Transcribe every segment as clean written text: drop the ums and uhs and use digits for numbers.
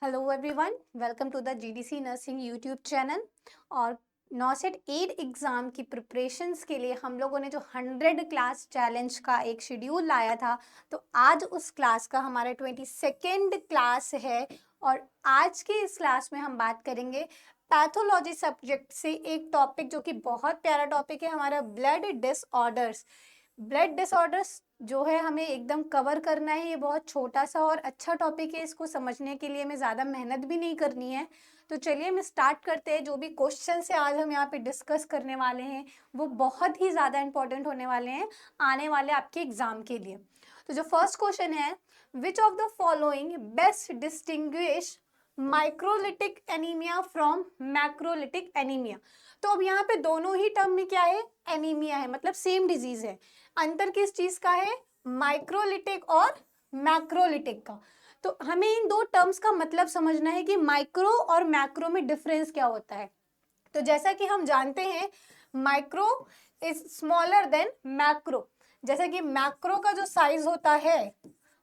Hello everyone, welcome to the GDC nursing YouTube channel. और NORCET 8 exam की preparations के लिए हम लोगों ने जो 100 क्लास चैलेंज का एक शेड्यूल लाया था, तो आज उस क्लास का हमारा 22nd क्लास है। और आज के इस क्लास में हम बात करेंगे पैथोलॉजी सब्जेक्ट से एक टॉपिक जो कि बहुत प्यारा टॉपिक है हमारा, ब्लड डिसऑर्डर्स। ब्लड डिसऑर्डर्स जो है हमें एकदम कवर करना है। ये बहुत छोटा सा और अच्छा टॉपिक है, इसको समझने के लिए हमें ज़्यादा मेहनत भी नहीं करनी है। तो चलिए हम स्टार्ट करते हैं। जो भी क्वेश्चन से आज हम यहाँ पे डिस्कस करने वाले हैं वो बहुत ही ज़्यादा इंपॉर्टेंट होने वाले हैं आने वाले आपके एग्जाम के लिए। तो जो फर्स्ट क्वेश्चन है, which of the following best distinguish microcytic anaemia from macrocytic anaemia. तो अब यहाँ पे दोनों ही टर्म में क्या है, एनीमिया है, मतलब सेम डिजीज है। अंतर किस चीज का है, माइक्रोलिटिक और मैक्रोलिटिक का। तो हमें इन दो टर्म्स का मतलब समझना है कि माइक्रो और मैक्रो में डिफरेंस क्या होता है। तो जैसा कि हम जानते हैं, micro is smaller than macro. जैसा कि मैक्रो का जो साइज होता है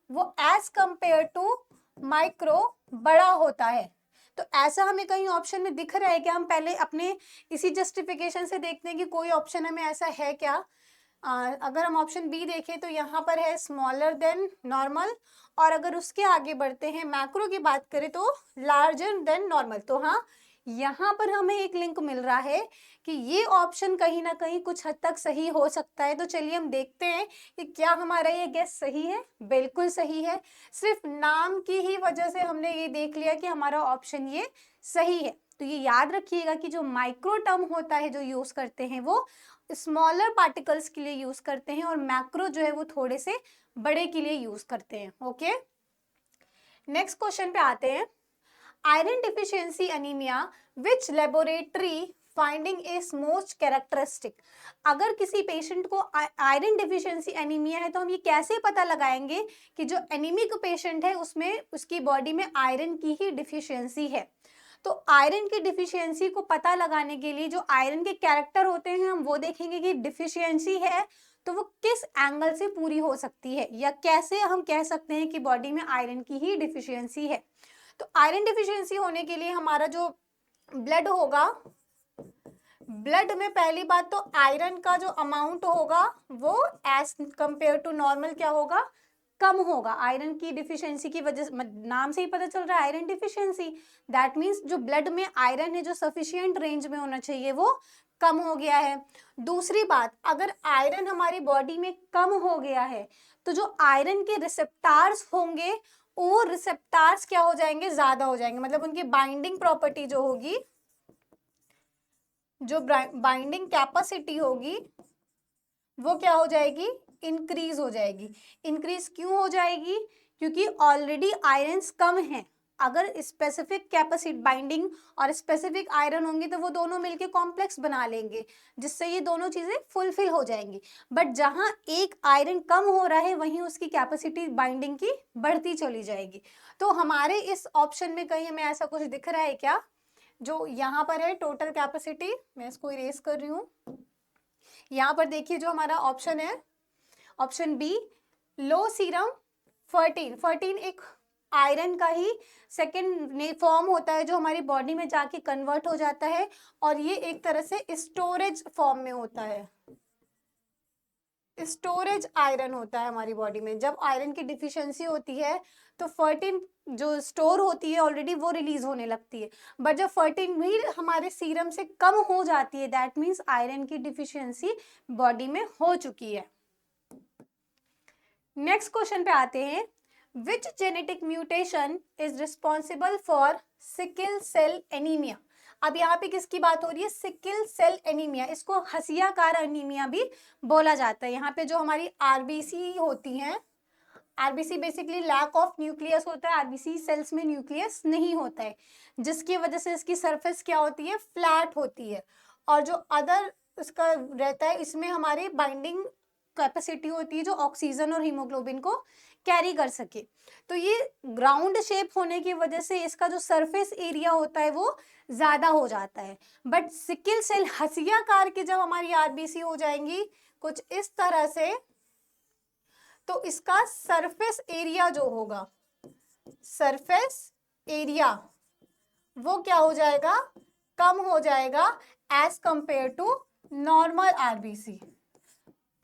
वो एज कंपेयर टू माइक्रो बड़ा होता है। तो ऐसा हमें कहीं ऑप्शन में दिख रहा है कि हम पहले अपने इसी जस्टिफिकेशन से देखते हैं कि कोई ऑप्शन हमें ऐसा है क्या। अगर हम ऑप्शन बी देखें तो यहाँ पर है स्मॉलर देन नॉर्मल, और अगर उसके आगे बढ़ते हैं मैक्रो की बात करें तो लार्जर देन नॉर्मल। तो हाँ, यहाँ पर हमें एक लिंक मिल रहा है कि ये ऑप्शन कहीं ना कहीं कुछ हद तक सही हो सकता है। तो चलिए हम देखते हैं कि क्या हमारा ये गेस सही है। बिल्कुल सही है। सिर्फ नाम की ही वजह से हमने ये देख लिया कि हमारा ऑप्शन ये सही है। तो ये याद रखिएगा कि जो माइक्रो टर्म होता है जो यूज करते हैं वो स्मॉलर पार्टिकल्स के लिए यूज करते हैं, और मैक्रो जो है वो थोड़े से बड़े के लिए यूज करते हैं। ओके, नेक्स्ट क्वेश्चन पे आते हैं। Iron deficiency anaemia, which laboratory finding is most characteristic. अगर किसी पेशेंट को आयरन डिफिशियंसी एनीमिया है तो हम ये कैसे पता लगाएंगे कि जो एनीमिक पेशेंट है उसमें उसकी बॉडी में आयरन की ही डिफिशियंसी है। तो आयरन की डिफिशियंसी को पता लगाने के लिए जो आयरन के कैरेक्टर होते हैं हम वो देखेंगे कि डिफिशियंसी है तो वो किस एंगल से पूरी हो सकती है, या कैसे हम कह सकते हैं कि बॉडी में आयरन की ही डिफिशियंसी है। तो आयरन डिफिशियंसी होने के लिए हमारा जो ब्लड होगा, ब्लड में पहली बात तो आयरन का जो अमाउंट होगा वो एज कंपेयर टू नॉर्मल क्या होगा, कम होगा। आयरन की डिफिशियंसी की वजह से, नाम से ही पता चल रहा है आयरन डिफिशियंसी, दैट मीन्स जो ब्लड में आयरन है जो सफिशिएंट रेंज में होना चाहिए वो कम हो गया है। दूसरी बात, अगर आयरन हमारी बॉडी में कम हो गया है तो जो आयरन के रिसेप्टार्स होंगे वो रिसेप्टार्स क्या हो जाएंगे, ज्यादा हो जाएंगे। मतलब उनकी बाइंडिंग प्रॉपर्टी जो होगी, जो बाइंडिंग कैपेसिटी होगी वो क्या हो जाएगी, इंक्रीज हो जाएगी। इंक्रीज क्यों हो जाएगी, क्योंकि ऑलरेडी आयरन्स कम हैं। अगर स्पेसिफिक कैपेसिटी बाइंडिंग और स्पेसिफिक आयरन होंगे तो वो दोनों मिलके कॉम्प्लेक्स बना लेंगे, जिससे ये दोनों चीजें फुलफिल हो जाएंगी। बट जहां एक आयरन कम हो रहा है वहीं उसकी कैपेसिटी बाइंडिंग की बढ़ती चली जाएगी। तो हमारे इस ऑप्शन में कहीं हमें ऐसा कुछ दिख रहा है क्या, जो यहाँ पर है टोटल कैपेसिटी, मैं इसको इरेज कर रही हूँ। यहाँ पर देखिए जो हमारा ऑप्शन है, ऑप्शन बी, लो सीरम फर्टीन। फर्टीन एक आयरन का ही सेकेंड फॉर्म होता है जो हमारी बॉडी में जाके कन्वर्ट हो जाता है, और ये एक तरह से स्टोरेज फॉर्म में होता है। स्टोरेज आयरन होता है हमारी बॉडी में। जब आयरन की डिफिशियंसी होती है तो फर्टीन जो स्टोर होती है ऑलरेडी वो रिलीज होने लगती है। बट जब फर्टीन भी हमारे सीरम से कम हो जाती है दैट मीन्स आयरन की डिफिशियंसी बॉडी में हो चुकी है। नेक्स्ट क्वेश्चन पे आते हैं, which genetic mutation is responsible for sickle cell anaemia. अब यहाँ पे किसकी बात हो रही है, सिकल सेल एनीमिया। इसको हसियाकार एनीमिया भी बोला जाता है। यहाँ पे जो हमारी आरबीसी होती हैं, RBC basically lack of nucleus होता है, आरबीसी सेल्स में न्यूक्लियस नहीं होता है, जिसकी वजह से इसकी सरफेस क्या होती है, फ्लैट होती है। और जो अदर इसका रहता है इसमें हमारी बाइंडिंग कैपेसिटी होती है जो ऑक्सीजन और हीमोग्लोबिन को कैरी कर सके। तो ये ग्राउंड शेप होने की वजह से इसका जो सरफेस एरिया होता है वो ज्यादा हो जाता है। बट सिकल सेल हसियाकार की जब हमारी आरबीसी हो जाएंगी कुछ इस तरह से, तो इसका सरफेस एरिया जो होगा, सरफेस एरिया वो क्या हो जाएगा, कम हो जाएगा as compare to normal RBC.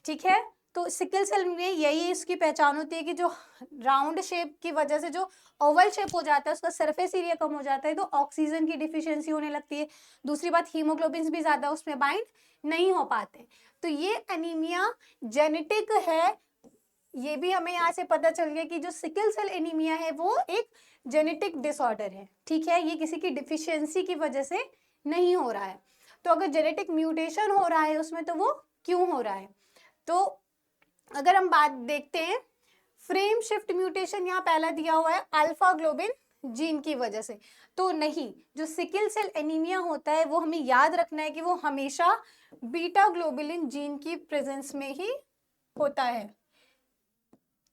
ठीक है, तो सिकल सेल में यही इसकी पहचान होती है कि जो राउंड शेप की वजह से जो ओवल शेप हो जाता है उसका सरफेस एरिया कम हो जाता है, तो ऑक्सीजन की डिफिशियंसी होने लगती है। दूसरी बात, हीमोग्लोबिन भी ज्यादा उसमें बाइंड नहीं हो पाते। तो ये एनीमिया जेनेटिक है, ये भी हमें यहाँ से पता चल गया कि जो सिकल सेल एनीमिया है वो एक जेनेटिक डिसऑर्डर है। ठीक है, ये किसी की डिफिशियंसी की वजह से नहीं हो रहा है। तो अगर जेनेटिक म्यूटेशन हो रहा है उसमें, तो वो क्यों हो रहा है? तो अगर हम बात देखते हैं, फ्रेम शिफ्ट म्यूटेशन यहाँ पहला दिया हुआ है अल्फा ग्लोबिन जीन की वजह से। तो नहीं, जो सिकल सेल एनीमिया होता है वो हमें याद रखना है कि वो हमेशा बीटा ग्लोबुलिन जीन की प्रेजेंस में ही होता है।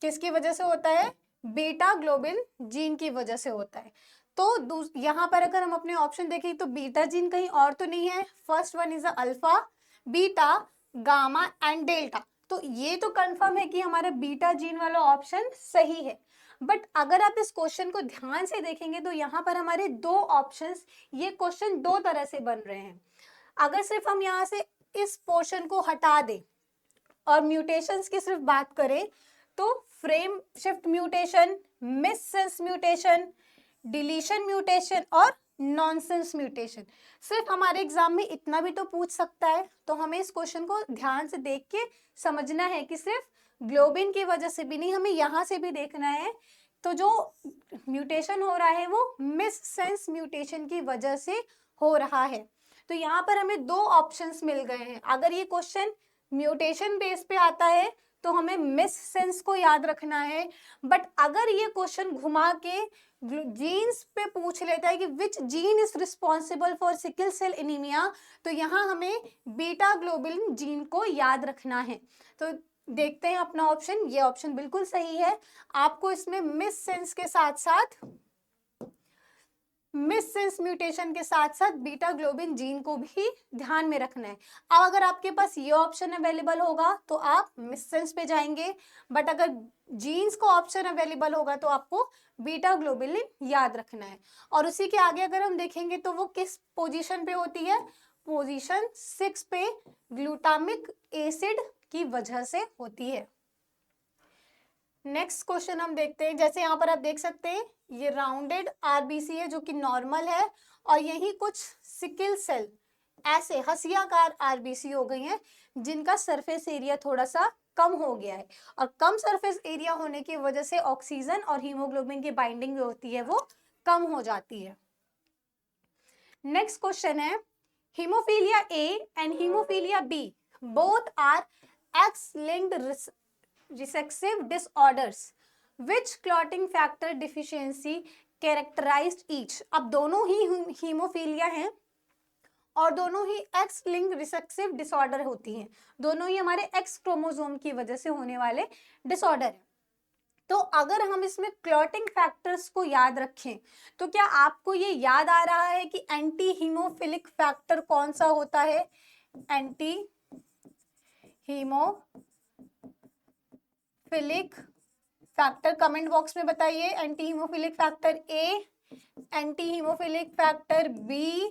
किसकी वजह से होता है? बीटा ग्लोबिन जीन की वजह से होता है। तो यहाँ पर अगर हम अपने ऑप्शन देखें तो बीटा जीन कहीं और तो नहीं है। First one is alpha, beta, gamma and delta. तो ये तो कंफर्म है कि हमारा बीटा जीन वाला ऑप्शन सही है। बट अगर आप इस क्वेश्चन को ध्यान से देखेंगे तो यहाँ पर हमारे दो ऑप्शंस, ये क्वेश्चन दो तरह से बन रहे हैं। अगर सिर्फ हम यहाँ से इस पोर्शन को हटा दें और म्यूटेशंस की सिर्फ बात करें, तो frame shift mutation, missense mutation, deletion mutation और नॉनसेंस म्यूटेशन, सिर्फ हमारे एग्जाम में इतना भी तो पूछ सकता है। तो हमें इस क्वेश्चन को ध्यान से देख के समझना है कि सिर्फ ग्लोबिन की वजह से भी नहीं, हमें यहाँ से भी देखना है। तो जो म्यूटेशन हो रहा है वो मिससेंस म्यूटेशन की वजह से हो रहा है। तो यहाँ पर हमें दो ऑप्शंस मिल गए हैं। अगर ये क्वेश्चन म्यूटेशन बेस पे आता है तो हमें मिस सेंस को याद रखना है। बट अगर ये क्वेश्चन घुमा के जीन्स पे पूछ लेता है कि which gene is responsible for sickle cell anaemia, तो यहाँ हमें बीटा ग्लोबुलिन जीन को याद रखना है। तो देखते हैं अपना ऑप्शन, ये ऑप्शन बिल्कुल सही है। आपको इसमें मिस सेंस के साथ साथ, मिससेंस म्यूटेशन के साथ साथ बीटा ग्लोबिन जीन को भी ध्यान में रखना है। अब अगर आपके पास ये ऑप्शन अवेलेबल होगा तो आप मिससेंस पे जाएंगे, बट अगर जीन्स को ऑप्शन अवेलेबल होगा तो आपको बीटा ग्लोबुलिन याद रखना है। और उसी के आगे अगर हम देखेंगे तो वो किस पोजीशन पे होती है? पोजीशन 6 पे ग्लूटामिक एसिड की वजह से होती है। नेक्स्ट क्वेश्चन हम देखते हैं। जैसे यहाँ पर आप देख सकते हैं ये राउंडेड आरबीसी है जो कि नॉर्मल है, और यही कुछ सिकल सेल ऐसे हसियाकार आरबीसी हो गई हैं जिनका सरफेस एरिया थोड़ा सा कम हो गया है, और कम सरफेस एरिया होने की वजह से ऑक्सीजन और हीमोग्लोबिन की बाइंडिंग जो होती है वो कम हो जाती है। नेक्स्ट क्वेश्चन है, haemophilia A and haemophilia B both are X linked recessive disorders, which clotting factor deficiency characterized each। अब दोनों ही हीमोफीलिया हैं और दोनों ही एक्स लिंक रिसेसिव डिसऑर्डर होती हैं, दोनों ही हमारे एक्स क्रोमोसोम की वजह से होने वाले डिसऑर्डर है। तो अगर हम इसमें क्लॉटिंग फैक्टर्स को याद रखें तो क्या आपको ये याद आ रहा है कि एंटी हीमोफिलिक फैक्टर कौन सा होता है? Anti haemophilic factor comment box में बताइए। Anti haemophilic factor A, anti haemophilic factor B,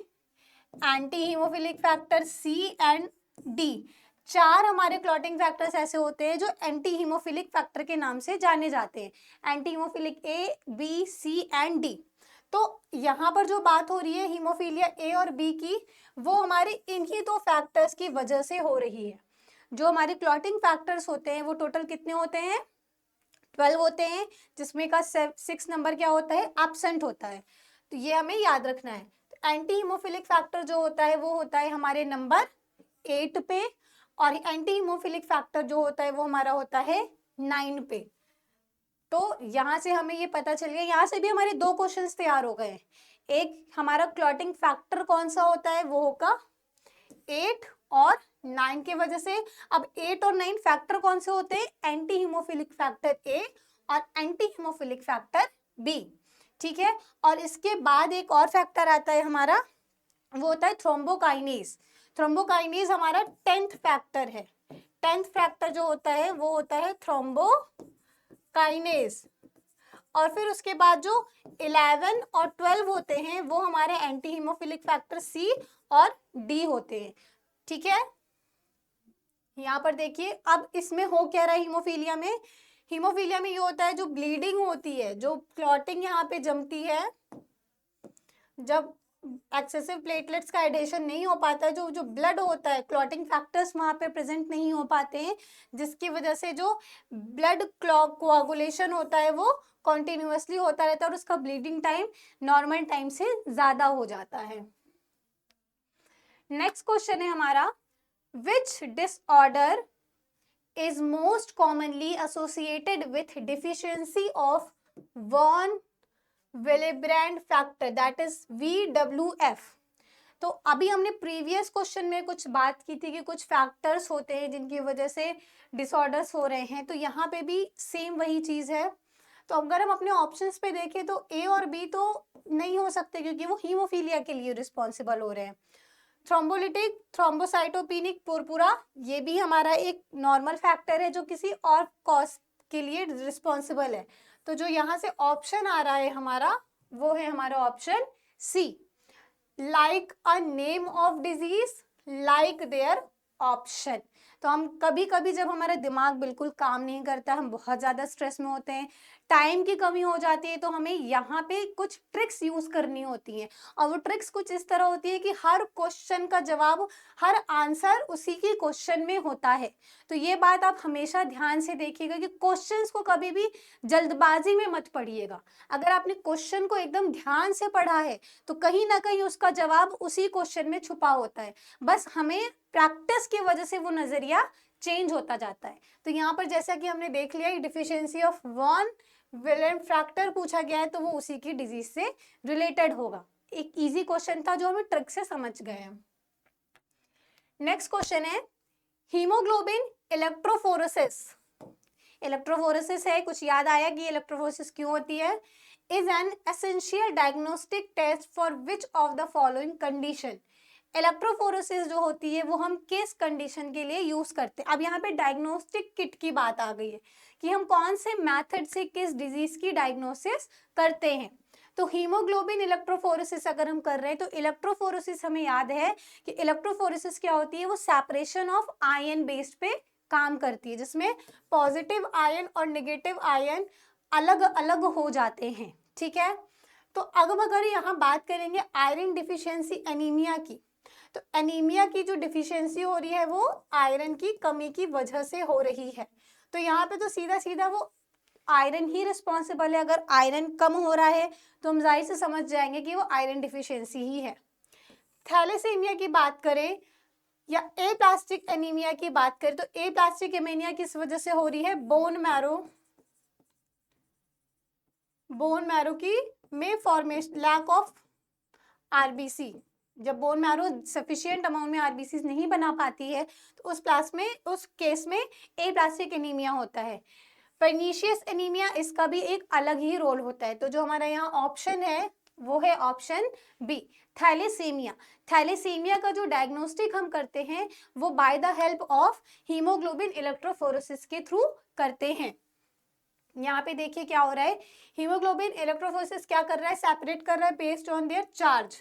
anti haemophilic factor C and D. चार हमारे क्लॉटिंग फैक्टर्स ऐसे होते हैं जो एंटी हीमोफिलिक फैक्टर के नाम से जाने जाते हैं, anti haemophilic A, B, C and D. तो यहाँ पर जो बात हो रही है हीमोफीलिया ए और बी की, वो हमारे इन्हीं दो फैक्टर्स की वजह से हो रही है। जो हमारे क्लॉटिंग फैक्टर्स होते हैं वो टोटल कितने होते हैं? 12 होते हैं, जिसमें का 6 नंबर क्या होता है? एब्सेंट होता है। तो ये हमें याद रखना है। तो एंटी हीमोफिलिक फैक्टर जो होता है वो होता है हमारे नंबर 8 पे, और एंटी हीमोफिलिक फैक्टर जो होता है वो हमारा होता है 9 पे। तो यहाँ से हमें ये पता चल गया, यहाँ से भी हमारे दो क्वेश्चंस तैयार हो गए। एक हमारा क्लॉटिंग फैक्टर कौन सा होता है, वो होगा 8 और 9 की वजह से। अब 8 और 9 फैक्टर कौन से होते हैं? एंटी हीमोफिलिक फैक्टर ए और एंटी हीमोफिलिक फैक्टर बी। ठीक है, और इसके बाद एक और फैक्टर आता है हमारा, वो होता है थ्रोम्बोकाइनेज। थ्रोम्बोकाइनेज हमारा 10th फैक्टर है। 10th फैक्टर जो होता है वो होता है थ्रोम्बोकाइनेज। और फिर उसके बाद जो 11 और 12 होते हैं वो हमारे एंटी हीमोफिलिक फैक्टर सी और डी होते हैं। ठीक है, यहाँ पर देखिए अब इसमें हो क्या रहा है हीमोफीलिया में। हीमोफीलिया में ये होता है जो ब्लीडिंग होती है, जो क्लॉटिंग यहाँ पे जमती है, जब एक्सेसिव प्लेटलेट्स का एडिशन नहीं हो पाता है, जो जो ब्लड होता है, क्लॉटिंग फैक्टर्स वहाँ पे प्रेजेंट नहीं हो पाते हैं, जिसकी वजह से जो ब्लड कोआगुलेशन होता है वो कॉन्टिन्यूसली होता रहता है और उसका ब्लीडिंग टाइम नॉर्मल टाइम से ज़्यादा हो जाता है। नेक्स्ट क्वेश्चन है हमारा, विच disorder is most commonly associated with deficiency of von Willebrand factor, that is VWF। तो अभी हमने प्रीवियस क्वेश्चन में कुछ बात की थी कि कुछ फैक्टर्स होते हैं जिनकी वजह से डिसऑर्डर्स हो रहे हैं, तो यहाँ पे भी सेम वही चीज़ है। तो अगर हम अपने ऑप्शंस पे देखें तो ए और बी तो नहीं हो सकते क्योंकि वो हीमोफीलिया के लिए रिस्पॉन्सिबल हो रहे हैं। थ्रोम्बोलिटिक थ्रोम्बोसाइटोपेनिक पुरपुरा ये भी हमारा एक नॉर्मल फैक्टर है जो किसी और कॉज के लिए रिस्पॉन्सिबल है। तो जो यहाँ से ऑप्शन आ रहा है हमारा वो है हमारा option C, like a name of disease like there option. तो हम कभी कभी जब हमारा दिमाग बिल्कुल काम नहीं करता, हम बहुत ज़्यादा स्ट्रेस में होते हैं, टाइम की कमी हो जाती है, तो हमें यहाँ पे कुछ ट्रिक्स यूज़ करनी होती हैं और वो ट्रिक्स कुछ इस तरह होती है कि हर क्वेश्चन का जवाब, हर आंसर उसी की क्वेश्चन में होता है। तो ये बात आप हमेशा ध्यान से देखिएगा कि क्वेश्चंस को कभी भी जल्दबाजी में मत पढ़िएगा। अगर आपने क्वेश्चन को एकदम ध्यान से पढ़ा है तो कहीं ना कहीं उसका जवाब उसी क्वेश्चन में छुपा होता है, बस हमें प्रैक्टिस की वजह से वो नजरिया चेंज होता जाता है। तो यहाँ पर जैसा कि हमने देख लिया डिफिशियंसी ऑफ वॉन विलेब्रेंड फैक्टर पूछा गया है तो वो उसी की डिजीज से रिलेटेड होगा। एक इजी क्वेश्चन था जो हमें ट्रिक से समझ गए हैं। नेक्स्ट क्वेश्चन है हीमोग्लोबिन इलेक्ट्रोफोरेसिस। इलेक्ट्रोफोरेसिस है, कुछ याद आया कि इलेक्ट्रोफोरेसिस क्यों होती है? Is an essential diagnostic test for which of the following condition. Electrophoresis जो होती है वो हम किस कंडीशन के लिए यूज करते हैं? अब यहाँ पे डायग्नोस्टिक किट की बात आ गई है कि हम कौन से मेथड से किस डिजीज की डायग्नोसिस करते हैं। तो हीमोग्लोबिन इलेक्ट्रोफोरेसिस अगर हम कर रहे हैं तो इलेक्ट्रोफोरेसिस हमें याद है कि इलेक्ट्रोफोरेसिस क्या होती है, वो सेपरेशन ऑफ आयन बेस्ड पे काम करती है, जिसमें पॉजिटिव आयन और नेगेटिव आयन अलग अलग हो जाते हैं। ठीक है, तो अब अगर यहाँ बात करेंगे आयरन डिफिशियंसी एनीमिया की, तो एनीमिया की जो डिफिशियंसी हो रही है वो आयरन की कमी की वजह से हो रही है। तो यहाँ पे तो सीधा सीधा वो आयरन ही रिस्पॉन्सिबल है। अगर आयरन कम हो रहा है तो हम जाहिर से समझ जाएंगे कि वो आयरन डिफिशियंसी ही है। थैलेसीमिया की बात करें या ए प्लास्टिक एनीमिया की बात करें तो ए प्लास्टिक एनीमिया किस वजह से हो रही है? बोन मैरो की में फॉर्मेशन, लैक ऑफ आरबीसी। जब बोन मैरो सफिशिएंट अमाउंट में आरबीसी नहीं बना पाती है तो उस केस में ए प्लास्टिक एनीमिया होता है। पर्नीशियस एनीमिया, इसका भी एक अलग ही रोल होता है। तो जो हमारा यहाँ ऑप्शन है वो है ऑप्शन बी, थैलेसीमिया। थैलेसीमिया का जो डायग्नोस्टिक हम करते हैं वो by the help of haemoglobin electrophoresis के थ्रू करते हैं। यहाँ पे देखिए क्या हो रहा है, हीमोग्लोबिन इलेक्ट्रोफोरेसिस क्या कर रहा है? सेपरेट कर रहा है based on their charge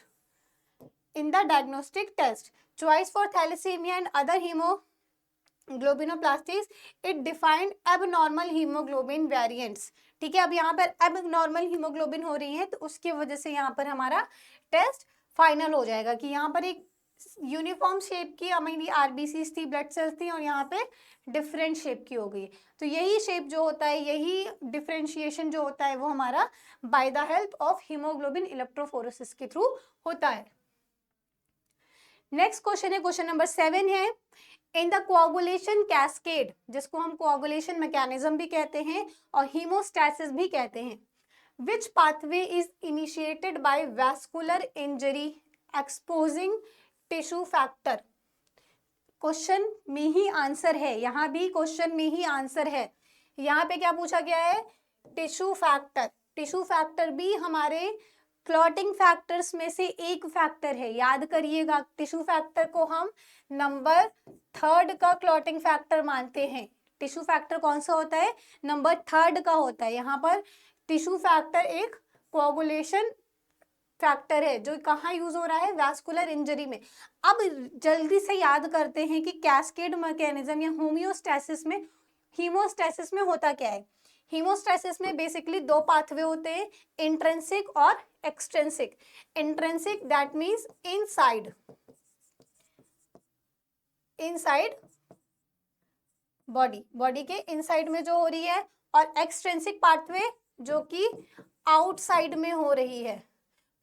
in the diagnostic test. Choice for thalassemia and other hemoglobinoplasties, it defined abnormal hemoglobin variants. ठीक है, अब यहाँ पर abnormal hemoglobin हो रही है तो उसकी वजह से यहाँ पर हमारा टेस्ट फाइनल हो जाएगा कि यहाँ पर एक यूनिफॉर्म शेप की हमारी आरबीसीज थी, ब्लड सेल्स थी, और यहाँ पे डिफरेंट शेप की हो गई। तो यही शेप जो होता है, यही डिफरेंशिएशन जो होता है वो हमारा by the help of haemoglobin electrophoresis के थ्रू होता है। नेक्स्ट क्वेश्चन है, क्वेश्चन नंबर 7 है, इन द कोआगुलेशन कैस्केड, जिसको हम कोआगुलेशन मैकेनिज्म भी कहते हैं और हीमोस्टैसिस भी कहते हैं, which pathway is initiated by vascular injury exposing tissue factor. Question में ही आंसर है, यहाँ भी क्वेश्चन में ही आंसर है। यहाँ पे क्या पूछा गया है? Tissue factor. टिश्यू फैक्टर भी हमारे क्लॉटिंग फैक्टर्स में से एक फैक्टर है, याद करिएगा। टिश्यू फैक्टर को हम नंबर 3 का क्लॉटिंग फैक्टर मानते हैं। टिश्यू फैक्टर कौन सा होता है? नंबर 3 का होता है। यहाँ पर टिश्यू फैक्टर एक कोआगुलेशन फैक्टर है जो कहाँ यूज हो रहा है, वैस्कुलर इंजरी में। अब जल्दी से याद करते हैं कि कैस्केड मैकेनिज्म या होम्योस्टैसिस में, हीमोस्टैसिस में होता क्या है। हीमोस्टैसिस में बेसिकली दो पाथवे होते हैं, इंट्रिंसिक और extrinsic. Intrinsic that means inside, inside body, body के इनसाइड में जो हो रही है, और एक्सट्रिंसिक पाथवे जो कि आउटसाइड में हो रही है।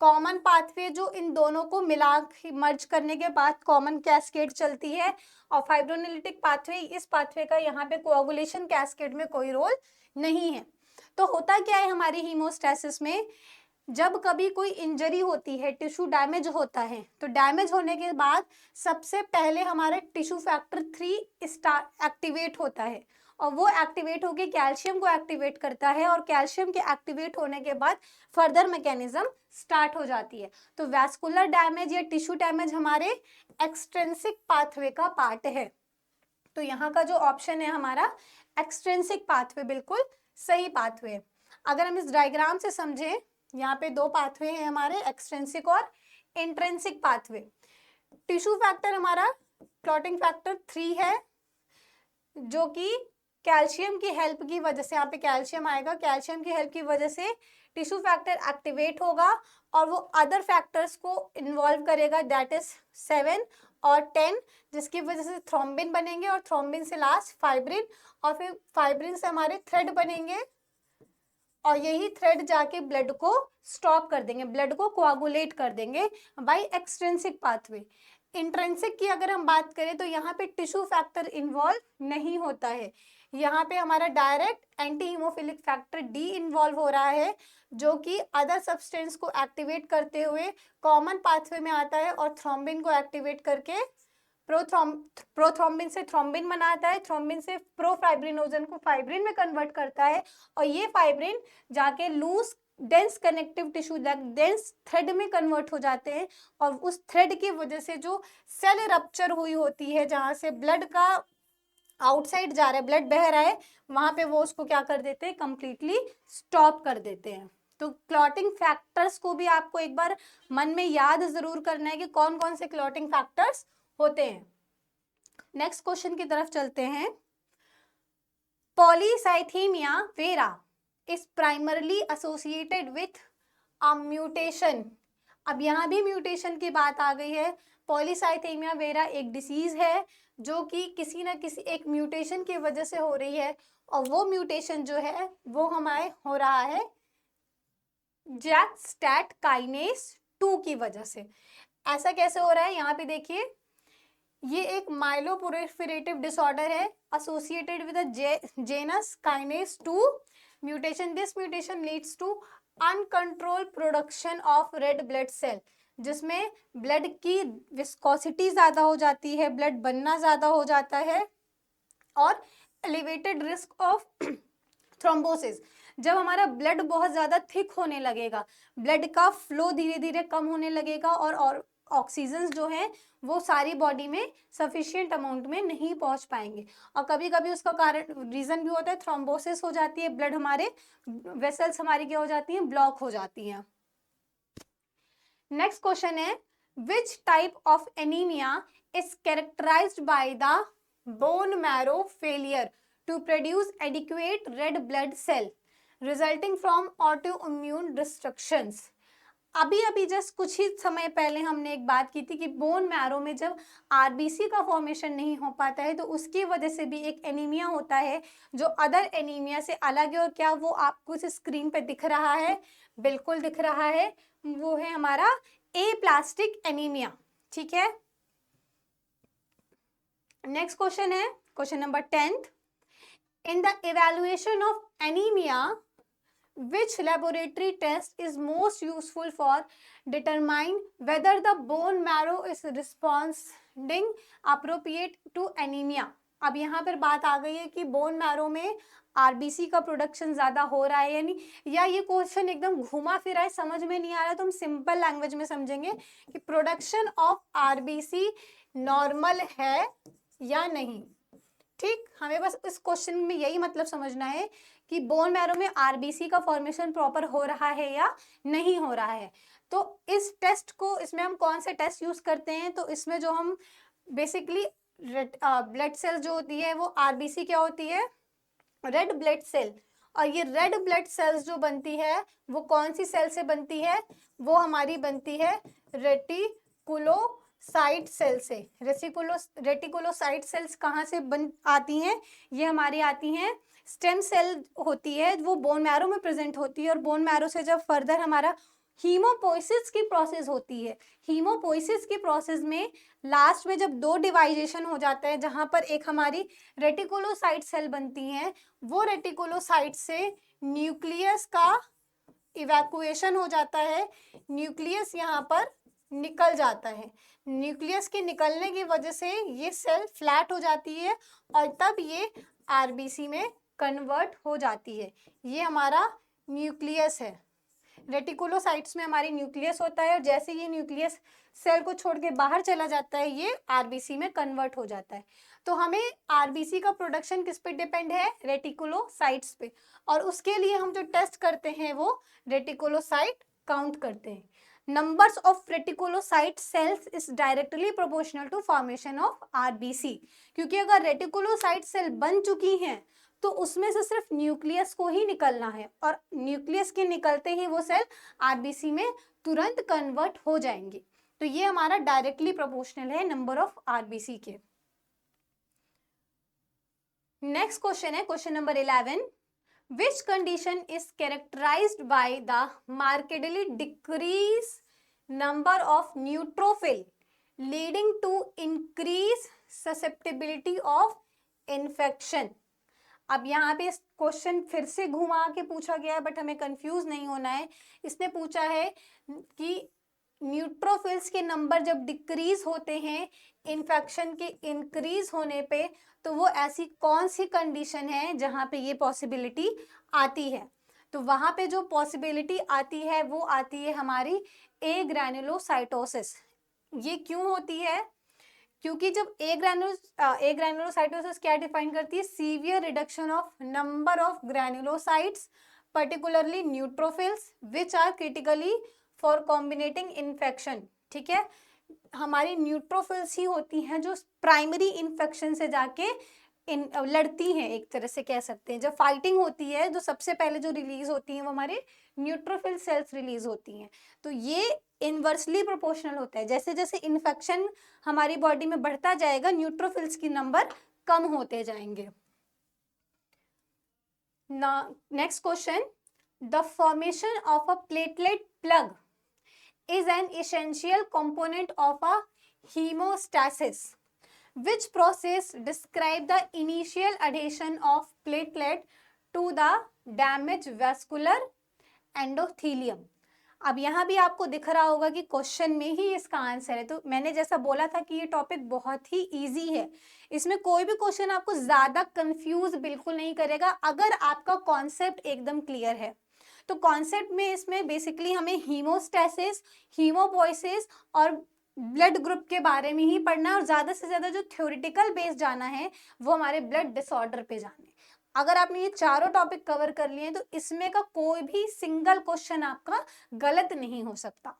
कॉमन पाथवे जो इन दोनों को मिला मर्ज करने के बाद कॉमन कैस्केड चलती है। और फाइब्रोनेलिटिक पाथवे, इस पाथवे का यहाँ पे कोआगुलेशन कैस्केड में कोई रोल नहीं है। तो होता क्या है हमारी हीमोस्टैसिस में, जब कभी कोई इंजरी होती है, टिश्यू डैमेज होता है, तो डैमेज होने के बाद सबसे पहले हमारे टिश्यू फैक्टर 3 एक्टिवेट होता है, और वो एक्टिवेट होके कैल्शियम को एक्टिवेट करता है, और कैल्शियम के एक्टिवेट होने के बाद फर्दर मैकेनिज्म स्टार्ट हो जाती है। तो वैस्कुलर डैमेज या टिश्यू डैमेज हमारे एक्सट्रिंसिक पाथवे का पार्ट है। तो यहाँ का जो ऑप्शन है हमारा एक्सट्रिंसिक पाथवे बिल्कुल सही पाथवे। अगर हम इस डायग्राम से समझें, यहाँ पे दो पाथवे हैं हमारे, एक्सट्रिंसिक और इंट्रिंसिक पाथवे। टिश्यू फैक्टर हमारा क्लॉटिंग फैक्टर 3 है, जो कि कैल्शियम की हेल्प की वजह से, यहाँ पे कैल्शियम आएगा, कैल्शियम की हेल्प की वजह से टिश्यू फैक्टर एक्टिवेट होगा, और वो अदर फैक्टर्स को इन्वॉल्व करेगा, दैट इज 7 और 10, जिसकी वजह से थ्रोम्बिन बनेंगे, और थ्रोम्बिन से लास्ट फाइब्रिन, और फिर फाइब्रिन से हमारे थ्रेड बनेंगे, और यही थ्रेड जाके ब्लड को स्टॉप कर देंगे, ब्लड को कोआगुलेट कर देंगे बाय एक्सट्रिंसिक पाथवे। इंट्रिंसिक की अगर हम बात करें तो यहाँ पे टिश्यू फैक्टर इन्वॉल्व नहीं होता है, यहाँ पे हमारा direct anti haemophilic factor D involve हो रहा है, जो कि अदर सब्सटेंस को एक्टिवेट करते हुए कॉमन पाथवे में आता है, और थ्रोम्बिन को एक्टिवेट करके प्रोथ्रोम्बिन से थ्रोम्बिन बनाता है, थ्रोम्बिन से प्रोफाइब्रिनोजन को फाइब्रिन में कन्वर्ट करता है, और ये फाइब्रिन जाके loose dense connective tissue dense thread में कन्वर्ट हो जाते हैं, और उस थ्रेड की वजह से जो सेल रप्चर हुई होती है, जहां से ब्लड का आउटसाइड जा रहा है, ब्लड बह रहा है, वहां पे वो उसको क्या कर देते हैं, कंप्लीटली स्टॉप कर देते हैं। तो क्लॉटिंग फैक्टर्स को भी आपको एक बार मन में याद जरूर करना है कि कौन कौन से क्लॉटिंग फैक्टर्स होते हैं। नेक्स्ट क्वेश्चन की तरफ चलते हैं। Polycythaemia vera is primarily associated with a mutation. अब यहाँ भी म्यूटेशन की बात आ गई है। पॉलीसाइथेमिया वेरा एक डिसीज है जो कि किसी न किसी एक म्यूटेशन की वजह से हो रही है, और वो म्यूटेशन जो है वो हमारे हो रहा है जैक-स्टैट काइनेस 2 की वजह से। ऐसा कैसे हो रहा है, यहाँ पे देखिए, ये एक माइलोप्रोलिफरेटिव डिसऑर्डर है associated with Janus kinase 2 mutation. This mutation leads to uncontrolled production of red blood cell, जिसमें ब्लड की विस्कोसिटी ज्यादा हो जाती है, ब्लड बनना ज्यादा हो जाता है, और एलिवेटेड रिस्क ऑफ थ्रोम्बोसिस। जब हमारा ब्लड बहुत ज्यादा थिक होने लगेगा, ब्लड का फ्लो धीरे धीरे कम होने लगेगा, और ऑक्सीजन जो है वो सारी बॉडी में सफिशिएंट अमाउंट में नहीं पहुंच पाएंगे, और कभी कभी उसका कारण रीजन भी होता है थ्रोम्बोसिस हो जाती है, ब्लड हमारे वेसल्स हमारी क्या हो जाती हैं, ब्लॉक हो जाती हैं। नेक्स्ट क्वेश्चन है, which type of anaemia is characterised by the bone marrow failure to produce adequate red blood cell resulting from autoimmune destructions. अभी अभी जस्ट कुछ ही समय पहले हमने एक बात की थी कि बोन मैरो में जब आरबीसी का फॉर्मेशन नहीं हो पाता है तो उसकी वजह से भी एक एनीमिया होता है जो अदर एनीमिया से अलग है। और क्या वो आपको इस स्क्रीन पे दिख रहा है, बिल्कुल दिख रहा है, वो है हमारा एप्लास्टिक एनीमिया। ठीक है, नेक्स्ट क्वेश्चन है question number 10th। In the evaluation of anaemia which laboratory test is most useful for determine whether the bone marrow is responding appropriate to anemia। अब यहाँ पर बात आ गई है कि बोन मैरो में आरबीसी का प्रोडक्शन ज्यादा हो रहा है या नहीं, या ये क्वेश्चन एकदम घुमा फिरा है, समझ में नहीं आ रहा, तो हम सिंपल लैंग्वेज में समझेंगे कि प्रोडक्शन ऑफ आरबीसी नॉर्मल है या नहीं। ठीक, हमें बस इस क्वेश्चन में यही मतलब समझना है कि बोन मैरो में आरबीसी का फॉर्मेशन प्रॉपर हो रहा है या नहीं हो रहा है। तो इस टेस्ट को, इसमें हम कौन से टेस्ट यूज करते हैं, तो इसमें जो हम बेसिकली ब्लड सेल जो होती है वो आरबीसी क्या होती है, रेड ब्लड सेल। और ये रेड ब्लड सेल्स जो बनती है वो कौन सी सेल से बनती है, वो हमारी बनती है रेटिकुलोसाइट सेल से। रेटिकुलोसाइट सेल्स कहाँ से बन आती हैं, ये हमारी आती हैं, स्टेम सेल होती है वो बोन मैरो में प्रेजेंट होती है। और बोन मैरो से जब फर्दर हमारा हीमोपोइसिस की प्रोसेस होती है, हीमोपोइसिस की प्रोसेस में लास्ट में जब दो डिवाइजेशन हो जाता है, जहां पर एक हमारी रेटिकुलोसाइट सेल बनती है, वो रेटिकुलोसाइट से न्यूक्लियस का इवैक्यूएशन हो जाता है, न्यूक्लियस यहाँ पर निकल जाता है। न्यूक्लियस के निकलने की वजह से ये सेल फ्लैट हो जाती है और तब ये आरबीसी में कन्वर्ट हो जाती है। ये हमारा न्यूक्लियस है। रेटिकुलोसाइट्स में हमारी न्यूक्लियस होता है और जैसे ये न्यूक्लियस सेल को छोड़ के बाहर चला जाता है, ये आरबीसी में कन्वर्ट हो जाता है। तो हमें आरबीसी का प्रोडक्शन किस पे डिपेंड है, रेटिकुलोसाइट्स पे। और उसके लिए हम जो टेस्ट करते हैं वो रेटिकुलोसाइट काउंट करते हैं। numbers of reticulocyte cells is directly proportional to formation of RBC। क्योंकि अगर रेटिकुलोसाइट सेल बन चुकी हैं तो उसमें से सिर्फ न्यूक्लियस को ही निकलना है और न्यूक्लियस के निकलते ही वो सेल आरबीसी में तुरंत कन्वर्ट हो जाएंगे। तो ये हमारा डायरेक्टली प्रोपोर्शनल है नंबर ऑफ आरबीसी के। नेक्स्ट क्वेश्चन है question number 11, which condition is characterized by the markedly decrease number of neutrophil leading to increase susceptibility of infection। अब यहाँ पे क्वेश्चन फिर से घुमा के पूछा गया है, बट हमें कंफ्यूज नहीं होना है। इसने पूछा है कि न्यूट्रोफिल्स के नंबर जब डिक्रीज होते हैं इन्फेक्शन के इंक्रीज होने पे, तो वो ऐसी कौन सी कंडीशन है जहाँ पे ये पॉसिबिलिटी आती है। तो वहाँ पे जो पॉसिबिलिटी आती है वो आती है हमारी ए ग्रैनुलोसाइटोसिस। ये क्यों होती है, क्योंकि जब ए ग्रैनुलोसाइटोसिस क्या डिफाइन करती है, severe reduction of number of granulocytes particularly neutrophils which are critically for combating infection. ठीक है, हमारी न्यूट्रोफिल्स ही होती हैं जो प्राइमरी इन्फेक्शन से जाके लड़ती हैं, एक तरह से कह सकते हैं। जब फाइटिंग होती है जो सबसे पहले जो रिलीज होती है वो हमारे न्यूट्रोफिल सेल्स रिलीज होती हैं। तो ये इनवर्सली प्रोपोर्शनल होता है, जैसे जैसे इन्फेक्शन हमारी बॉडी में बढ़ता जाएगा न्यूट्रोफिल्स की नंबर कम होते जाएंगे। Next question, the formation of a platelet plug is an essential component of a hemostasis, which process describe the initial adhesion of platelet to the damaged vascular endothelium। अब यहाँ भी आपको दिख रहा होगा कि क्वेश्चन में ही इसका आंसर है। तो मैंने जैसा बोला था कि ये टॉपिक बहुत ही इजी है, इसमें कोई भी क्वेश्चन आपको ज्यादा कंफ्यूज बिल्कुल नहीं करेगा अगर आपका कॉन्सेप्ट एकदम क्लियर है। तो कॉन्सेप्ट में इसमें बेसिकली हमें हीमोस्टैसिस, हीमोपोइसिस और ब्लड ग्रुप के बारे में ही पढ़ना है और ज्यादा से ज्यादा जो थ्योरेटिकल बेस जाना है वो हमारे ब्लड डिसऑर्डर पे जाना है। अगर आपने ये चारों टॉपिक कवर कर लिए तो इसमें का कोई भी सिंगल क्वेश्चन आपका गलत नहीं हो सकता।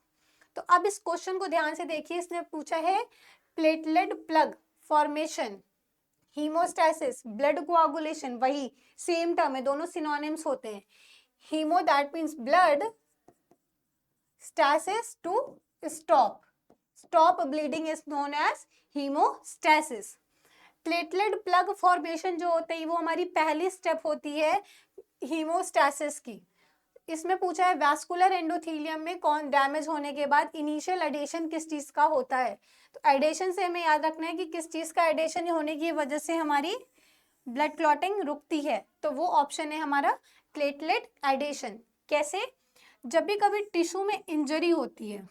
तो अब इस क्वेश्चन को ध्यान से देखिए, इसने पूछा है platelet plug formation, haemostasis, blood coagulation, वही सेम टर्म है, दोनों सिनोनिम्स होते हैं। Hemo, that means blood, stasis to stop bleeding is known as hemostasis। Platelet plug formation जो होते हैं वो हमारी पहली स्टेप होती है हीमोस्टैसिस की। इसमें पूछा है वैस्कुलर एंडोथेलियम में कौन डैमेज होने के बाद इनिशियल एडेशन किस चीज का होता है। तो एडेशन से हमें याद रखना है कि किस चीज का एडेशन होने की वजह से हमारी ब्लड क्लॉटिंग रुकती है। तो वो ऑप्शन है हमारा प्लेटलेट एडेशन। कैसे, जब भी कभी टिश्यू में इंजरी होती है,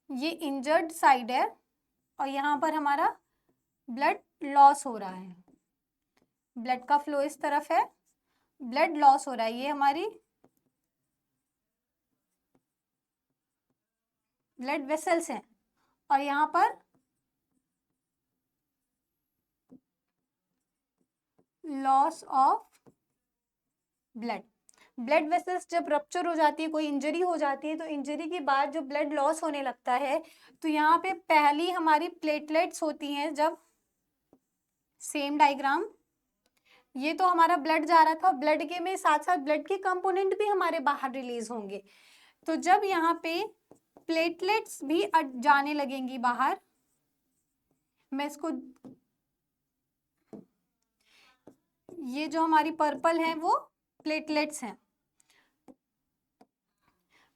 ये इंजर्ड साइड है और यहाँ पर हमारा ब्लड लॉस हो रहा है, ब्लड का फ्लो इस तरफ है, ब्लड लॉस हो रहा है, ये हमारी ब्लड वेसल्स हैं और यहाँ पर loss of blood. Blood vessels जब रप्चर हो जाती है, कोई इंजरी हो जाती है, तो इंजरी के बाद जो ब्लड लॉस होने लगता है, तो यहाँ पे पहली हमारी प्लेटलेट्स होती हैं। जब सेम डायग्राम, ये तो हमारा ब्लड जा रहा था, ब्लड के में साथ साथ ब्लड के कंपोनेंट भी हमारे बाहर रिलीज होंगे। तो जब यहाँ पे प्लेटलेट्स भी जाने लगेंगी बाहर, मैं इसको, ये जो हमारी पर्पल है वो प्लेटलेट्स हैं।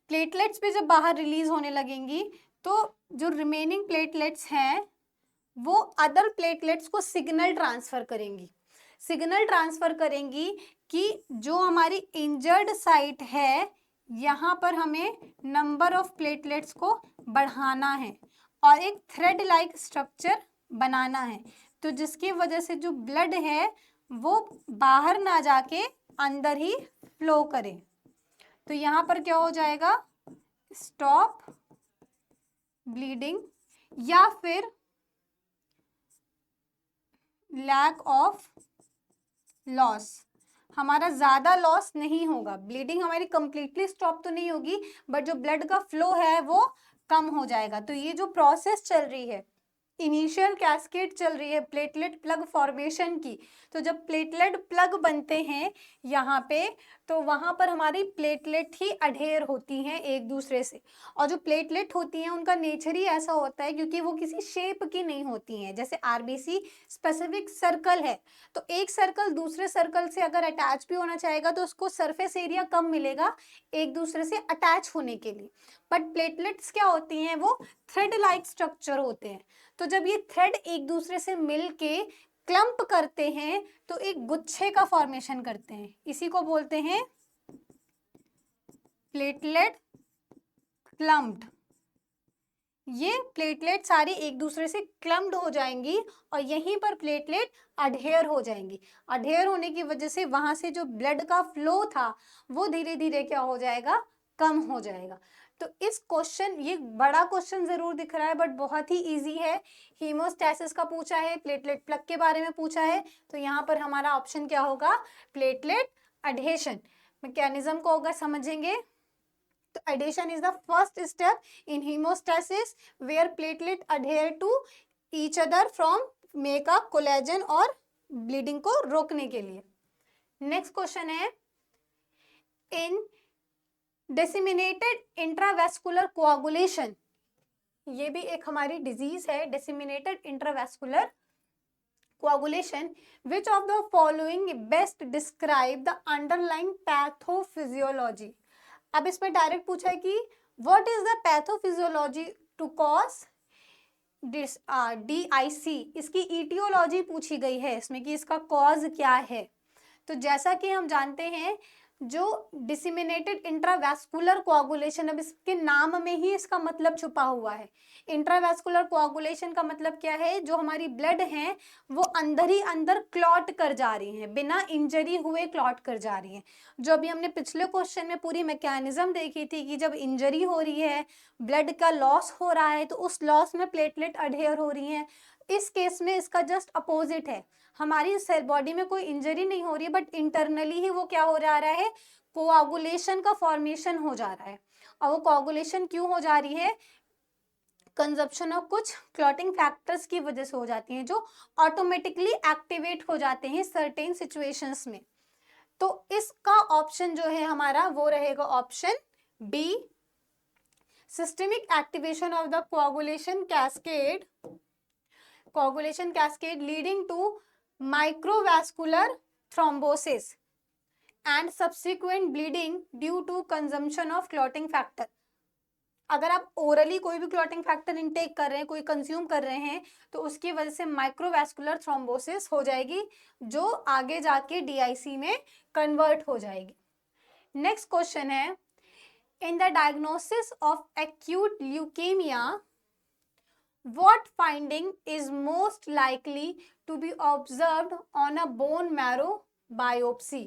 प्लेटलेट्स भी जब बाहर रिलीज होने लगेंगी, तो जो रिमेनिंग प्लेटलेट्स हैं वो अदर प्लेटलेट्स को सिग्नल ट्रांसफर करेंगी। सिग्नल ट्रांसफर करेंगी कि जो हमारी इंजर्ड साइट है, यहाँ पर हमें नंबर ऑफ प्लेटलेट्स को बढ़ाना है और एक थ्रेड लाइक स्ट्रक्चर बनाना है, तो जिसकी वजह से जो ब्लड है वो बाहर ना जाके अंदर ही फ्लो करे। तो यहाँ पर क्या हो जाएगा, स्टॉप ब्लीडिंग, या फिर लैक ऑफ लॉस। हमारा ज़्यादा लॉस नहीं होगा, ब्लीडिंग हमारी कंप्लीटली स्टॉप तो नहीं होगी, बट जो ब्लड का फ्लो है वो कम हो जाएगा। तो ये जो प्रोसेस चल रही है, इनिशियल कैस्केड चल रही है प्लेटलेट प्लग फॉर्मेशन की, तो जब प्लेटलेट प्लग बनते हैं यहाँ पे, तो वहाँ पर हमारी प्लेटलेट ही अढेर होती हैं एक दूसरे से। और जो प्लेटलेट होती हैं उनका नेचर ही ऐसा होता है, क्योंकि वो किसी शेप की नहीं होती हैं। जैसे आरबीसी स्पेसिफिक सर्कल है, तो एक सर्कल दूसरे सर्कल से अगर अटैच भी होना चाहेगा तो उसको सरफेस एरिया कम मिलेगा एक दूसरे से अटैच होने के लिए। बट प्लेटलेट्स क्या होती हैं, वो थ्रेड लाइक स्ट्रक्चर होते हैं। तो जब ये थ्रेड एक दूसरे से मिलके क्लम्प करते हैं तो एक गुच्छे का फॉर्मेशन करते हैं, इसी को बोलते हैं प्लेटलेट क्लम्प्ड। ये प्लेटलेट सारी एक दूसरे से क्लम्प्ड हो जाएंगी और यहीं पर प्लेटलेट अढेयर हो जाएंगी। अढेयर होने की वजह से वहां से जो ब्लड का फ्लो था वो धीरे धीरे क्या हो जाएगा, कम हो जाएगा। तो इस क्वेश्चन, ये बड़ा क्वेश्चन जरूर दिख रहा है बट बहुत ही इजी है। हीमोस्टैसिस का पूछा है, प्लेटलेट प्लग के बारे में पूछा है, तो यहाँ पर हमारा ऑप्शन क्या होगा, प्लेटलेट अडहेशन। मैकेनिज्म को अगर समझेंगे तो adhesion is the first step in hemostasis where platelet adhere to each other from make a collagen और bleeding को रोकने के लिए। नेक्स्ट क्वेश्चन है, in disseminated intravascular coagulation, ये भी एक हमारी डिजीज है, disseminated intravascular coagulation, which of the following best describe the underlying pathophysiology। अब इसमें डायरेक्ट पूछा है कि what is the pathophysiology to cause DIC, इसकी ईटियोलॉजी पूछी गई है इसमें कि इसका कॉज क्या है। तो जैसा कि हम जानते हैं, जो डिसिमिनेटेड इंट्रावैस्कुलर कोआगुलेशन, अब इसके नाम में ही इसका मतलब छुपा हुआ है। इंट्रावैस्कुलर कोआगुलेशन का मतलब क्या है, जो हमारी ब्लड है वो अंदर ही अंदर क्लॉट कर जा रही हैं, बिना इंजरी हुए क्लॉट कर जा रही हैं। जो अभी हमने पिछले क्वेश्चन में पूरी मैकेनिज्म देखी थी कि जब इंजरी हो रही है, ब्लड का लॉस हो रहा है, तो उस लॉस में प्लेटलेट अडहेयर हो रही हैं। इस केस में इसका जस्ट अपोजिट है, हमारी सेल बॉडी में कोई इंजरी नहीं हो रही है बट इंटरनली ही वो क्या हो जा रहा है, कोआगुलेशन का फॉर्मेशन हो जा रहा है। और वो कोआगुलेशन क्यों हो जा रही है, कंजप्शन ऑफ कुछ क्लॉटिंग फैक्टर्स की वजह से हो जाती हैं, जो ऑटोमेटिकली एक्टिवेट हो जाते हैं सर्टेन सिचुएशंस में। तो इसका ऑप्शन जो है हमारा वो रहेगा option B, systemic activation of the coagulation cascade leading to microvascular thrombosis and subsequent bleeding due to consumption of clotting factor। अगर आप ओरली कोई भी क्लॉटिंग फैक्टर इनटेक कर रहे हैं, कोई कंज्यूम कर रहे हैं, तो उसकी वजह से माइक्रोवैस्कुलर थ्रोम्बोसिस हो जाएगी, जो आगे जाके DIC में कन्वर्ट हो जाएगी। नेक्स्ट क्वेश्चन है, in the diagnosis of acute leukaemia what finding is most likely to be observed on a bone marrow biopsy।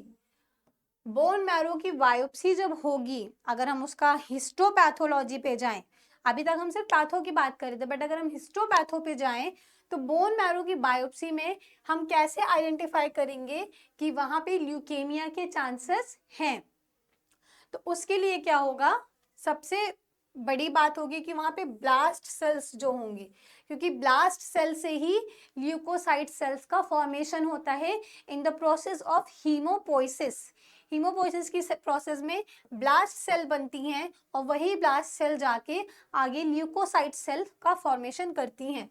Bone marrow की बायोप्सी जब होगी, अगर हम उसका हिस्टोपैथोलॉजी पे जाएं, अभी तक हम सिर्फ पैथो की बात कर रहे थे, बट अगर हम हिस्टोपैथो पे जाएं तो बोन मैरो की बायोप्सी में हम कैसे आइडेंटिफाई करेंगे कि वहां पे ल्यूकेमिया के चांसेस हैं? तो उसके लिए क्या होगा, सबसे बड़ी बात होगी कि वहां पे ब्लास्ट सेल्स जो होंगे, क्योंकि ब्लास्ट सेल से ही ल्यूकोसाइट सेल्स का फॉर्मेशन होता है in the process of haemopoiesis. Haemopoiesis की प्रोसेस में ब्लास्ट सेल बनती हैं और वही ब्लास्ट सेल जाके आगे ल्यूकोसाइट सेल का फॉर्मेशन करती हैं।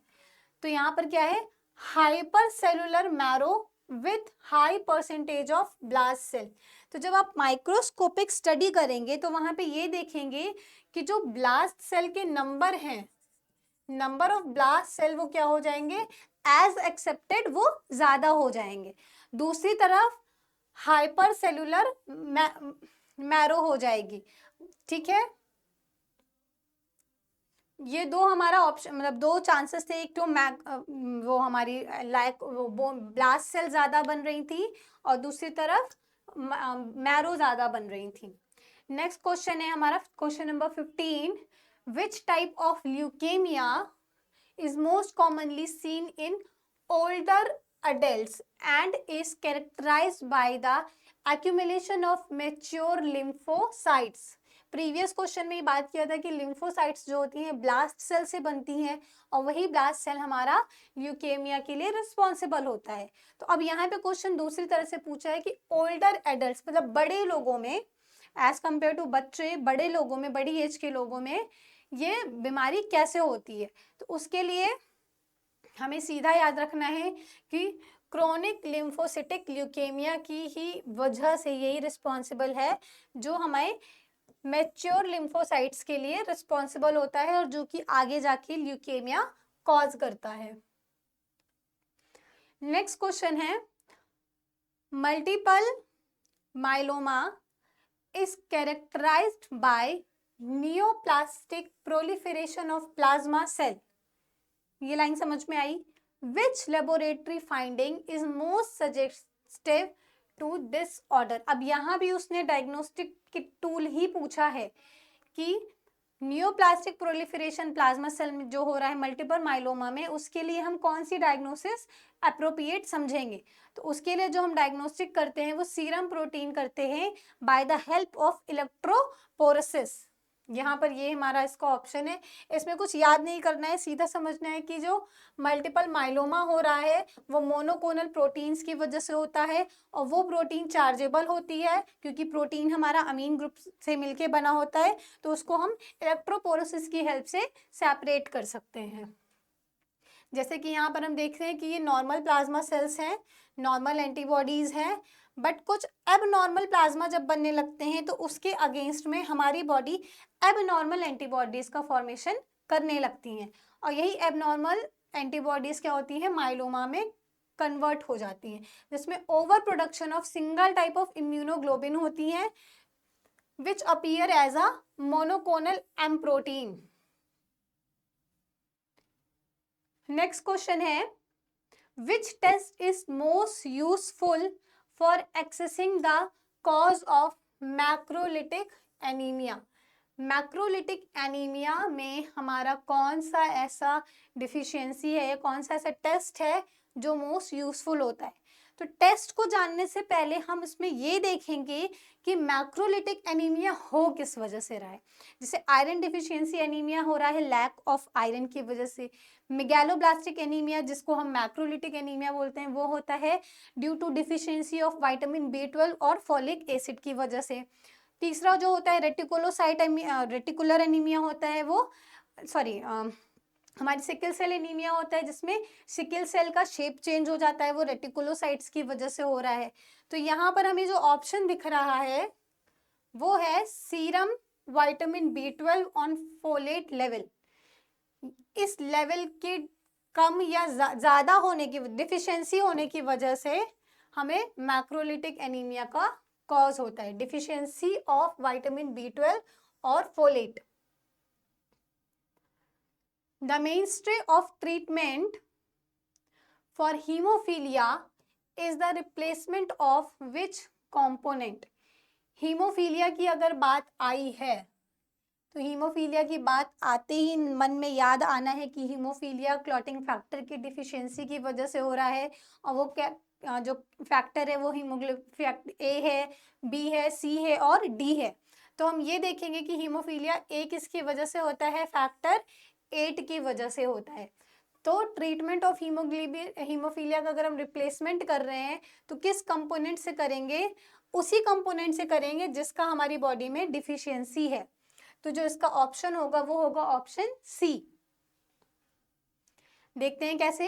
तो यहाँ पर क्या है, hyper cellular marrow with high percentage of blast cell. तो जब आप माइक्रोस्कोपिक स्टडी करेंगे तो वहां पे ये देखेंगे कि जो ब्लास्ट सेल के नंबर हैं, नंबर ऑफ ब्लास्ट सेल वो क्या हो जाएंगे, एज एक्सेप्टेड वो ज्यादा हो जाएंगे। दूसरी तरफ हाइपर सेलुलर मैरो हो जाएगी। ठीक है, ये दो हमारा ऑप्शन, मतलब दो चांसेस थे। एक तो वो हमारी लाइक वो ब्लास्ट सेल ज्यादा बन रही थी और दूसरी तरफ मैरो ज्यादा बन रही थी। नेक्स्ट क्वेश्चन है हमारा question number 15, which type of leukaemia is most commonly seen in older adults and is characterized by the accumulation of mature lymphocytes। Previous question में ही बात किया था कि लिम्फोसाइट्स जो होती हैं ब्लास्ट सेल से बनती हैं और वही ब्लास्ट सेल हमारा ल्यूकेमिया के लिए रिस्पॉन्सिबल होता है। तो अब यहाँ पे क्वेश्चन दूसरी तरह से पूछा है कि ओल्डर एडल्ट्स मतलब बड़े लोगों में एज कंपेयर टू बच्चे, बड़े लोगों में, बड़ी एज के लोगों में ये बीमारी कैसे होती है। तो उसके लिए हमें सीधा याद रखना है कि क्रोनिक लिम्फोसिटिक ल्यूकेमिया की ही वजह से यही रिस्पॉन्सिबल है जो हमें मैच्योर लिम्फोसाइट्स के लिए रिस्पॉन्सिबल होता है और जो कि आगे जाके ल्यूकेमिया कॉज करता है। नेक्स्ट क्वेश्चन है, multiple myeloma is characterized by neoplastic proliferation of plasma cell। ये लाइन समझ में आई? Which laboratory finding is most suggestive to disorder। अब यहाँ भी उसने डायग्नोस्टिक की टूल ही पूछा है कि नियोप्लास्टिक प्रोलिफरेशन प्लाज्मा सेल में जो हो रहा है मल्टीपल माइलोमा में, उसके लिए हम कौन सी डायग्नोसिस अप्रोप्रिएट समझेंगे। तो उसके लिए जो हम डायग्नोस्टिक करते हैं वो सीरम प्रोटीन करते हैं बाय द हेल्प ऑफ इलेक्ट्रोपोरेसिस। यहाँ पर ये हमारा इसका ऑप्शन है। इसमें कुछ याद नहीं करना है, सीधा समझना है कि जो मल्टीपल माइलोमा हो रहा है वो मोनोकोनल प्रोटीन्स की वजह से होता है और वो प्रोटीन चार्जेबल होती है क्योंकि प्रोटीन हमारा अमीन ग्रुप से मिलके बना होता है, तो उसको हम इलेक्ट्रोपोरेसिस की हेल्प से सेपरेट कर सकते हैं। जैसे कि यहाँ पर हम देख रहे हैं कि ये नॉर्मल प्लाज्मा सेल्स हैं, नॉर्मल एंटीबॉडीज हैं, बट कुछ एबनॉर्मल प्लाज्मा जब बनने लगते हैं तो उसके अगेंस्ट में हमारी बॉडी एबनॉर्मल एंटीबॉडीज का फॉर्मेशन करने लगती हैं और यही एबनॉर्मल एंटीबॉडीज क्या होती है, माइलोमा में कन्वर्ट हो जाती हैं, जिसमें over production of single type of immunoglobulin होती है which appear as a monoclonal M protein. Next question है, which test is most useful for assessing the cause of macrocytic anaemia. Macrocytic anaemia में हमारा कौन सा ऐसा डिफिशियंसी है, कौन सा ऐसा टेस्ट है जो मोस्ट यूजफुल होता है। तो टेस्ट को जानने से पहले हम इसमें ये देखेंगे कि मैक्रोलिटिक एनीमिया हो किस वजह से रहा है। जैसे आयरन डिफिशियंसी एनीमिया हो रहा है लैक ऑफ आयरन की वजह से। मेगैलोब्लास्टिक एनीमिया जिसको हम मैक्रोलिटिक एनीमिया बोलते हैं वो होता है due to deficiency of vitamin B12 और फॉलिक एसिड की वजह से। तीसरा जो होता है रेटिकुलर एनीमिया होता है, वो हमारी सिकल सेल एनीमिया होता है जिसमें सिकल सेल का शेप चेंज हो जाता है, वो रेटिकुलोसाइट्स की वजह से हो रहा है। तो यहाँ पर हमें जो ऑप्शन दिख रहा है वो है serum vitamin B12 on folate level. इस लेवल के कम या ज्यादा होने की डिफिशियंसी होने की वजह से हमें मैक्रोलिटिक एनीमिया का कॉज होता है, डिफिशियंसी ऑफ विटामिन B12 और folate. The mainstay of treatment for hemophilia is the replacement of which component। Haemophilia की अगर बात आई है तो हीमोफीलिया की बात आते ही मन में याद आना है कि हीमोफीलिया क्लॉटिंग फैक्टर की डिफिशियंसी की वजह से हो रहा है, और वो क्या जो फैक्टर है वो हीमोग्लोबिन ए है, बी है, सी है और डी है। तो हम ये देखेंगे कि हीमोफीलिया ए किसकी वजह से होता है, फैक्टर 8 की वजह से होता है। तो ट्रीटमेंट ऑफ हीमोफीलिया का अगर हम रिप्लेसमेंट कर रहे हैं तो किस कंपोनेंट से करेंगे, उसी कंपोनेंट से करेंगे जिसका हमारी बॉडी में डिफिशियंसी है। तो जो इसका ऑप्शन होगा वो होगा ऑप्शन सी। देखते हैं कैसे।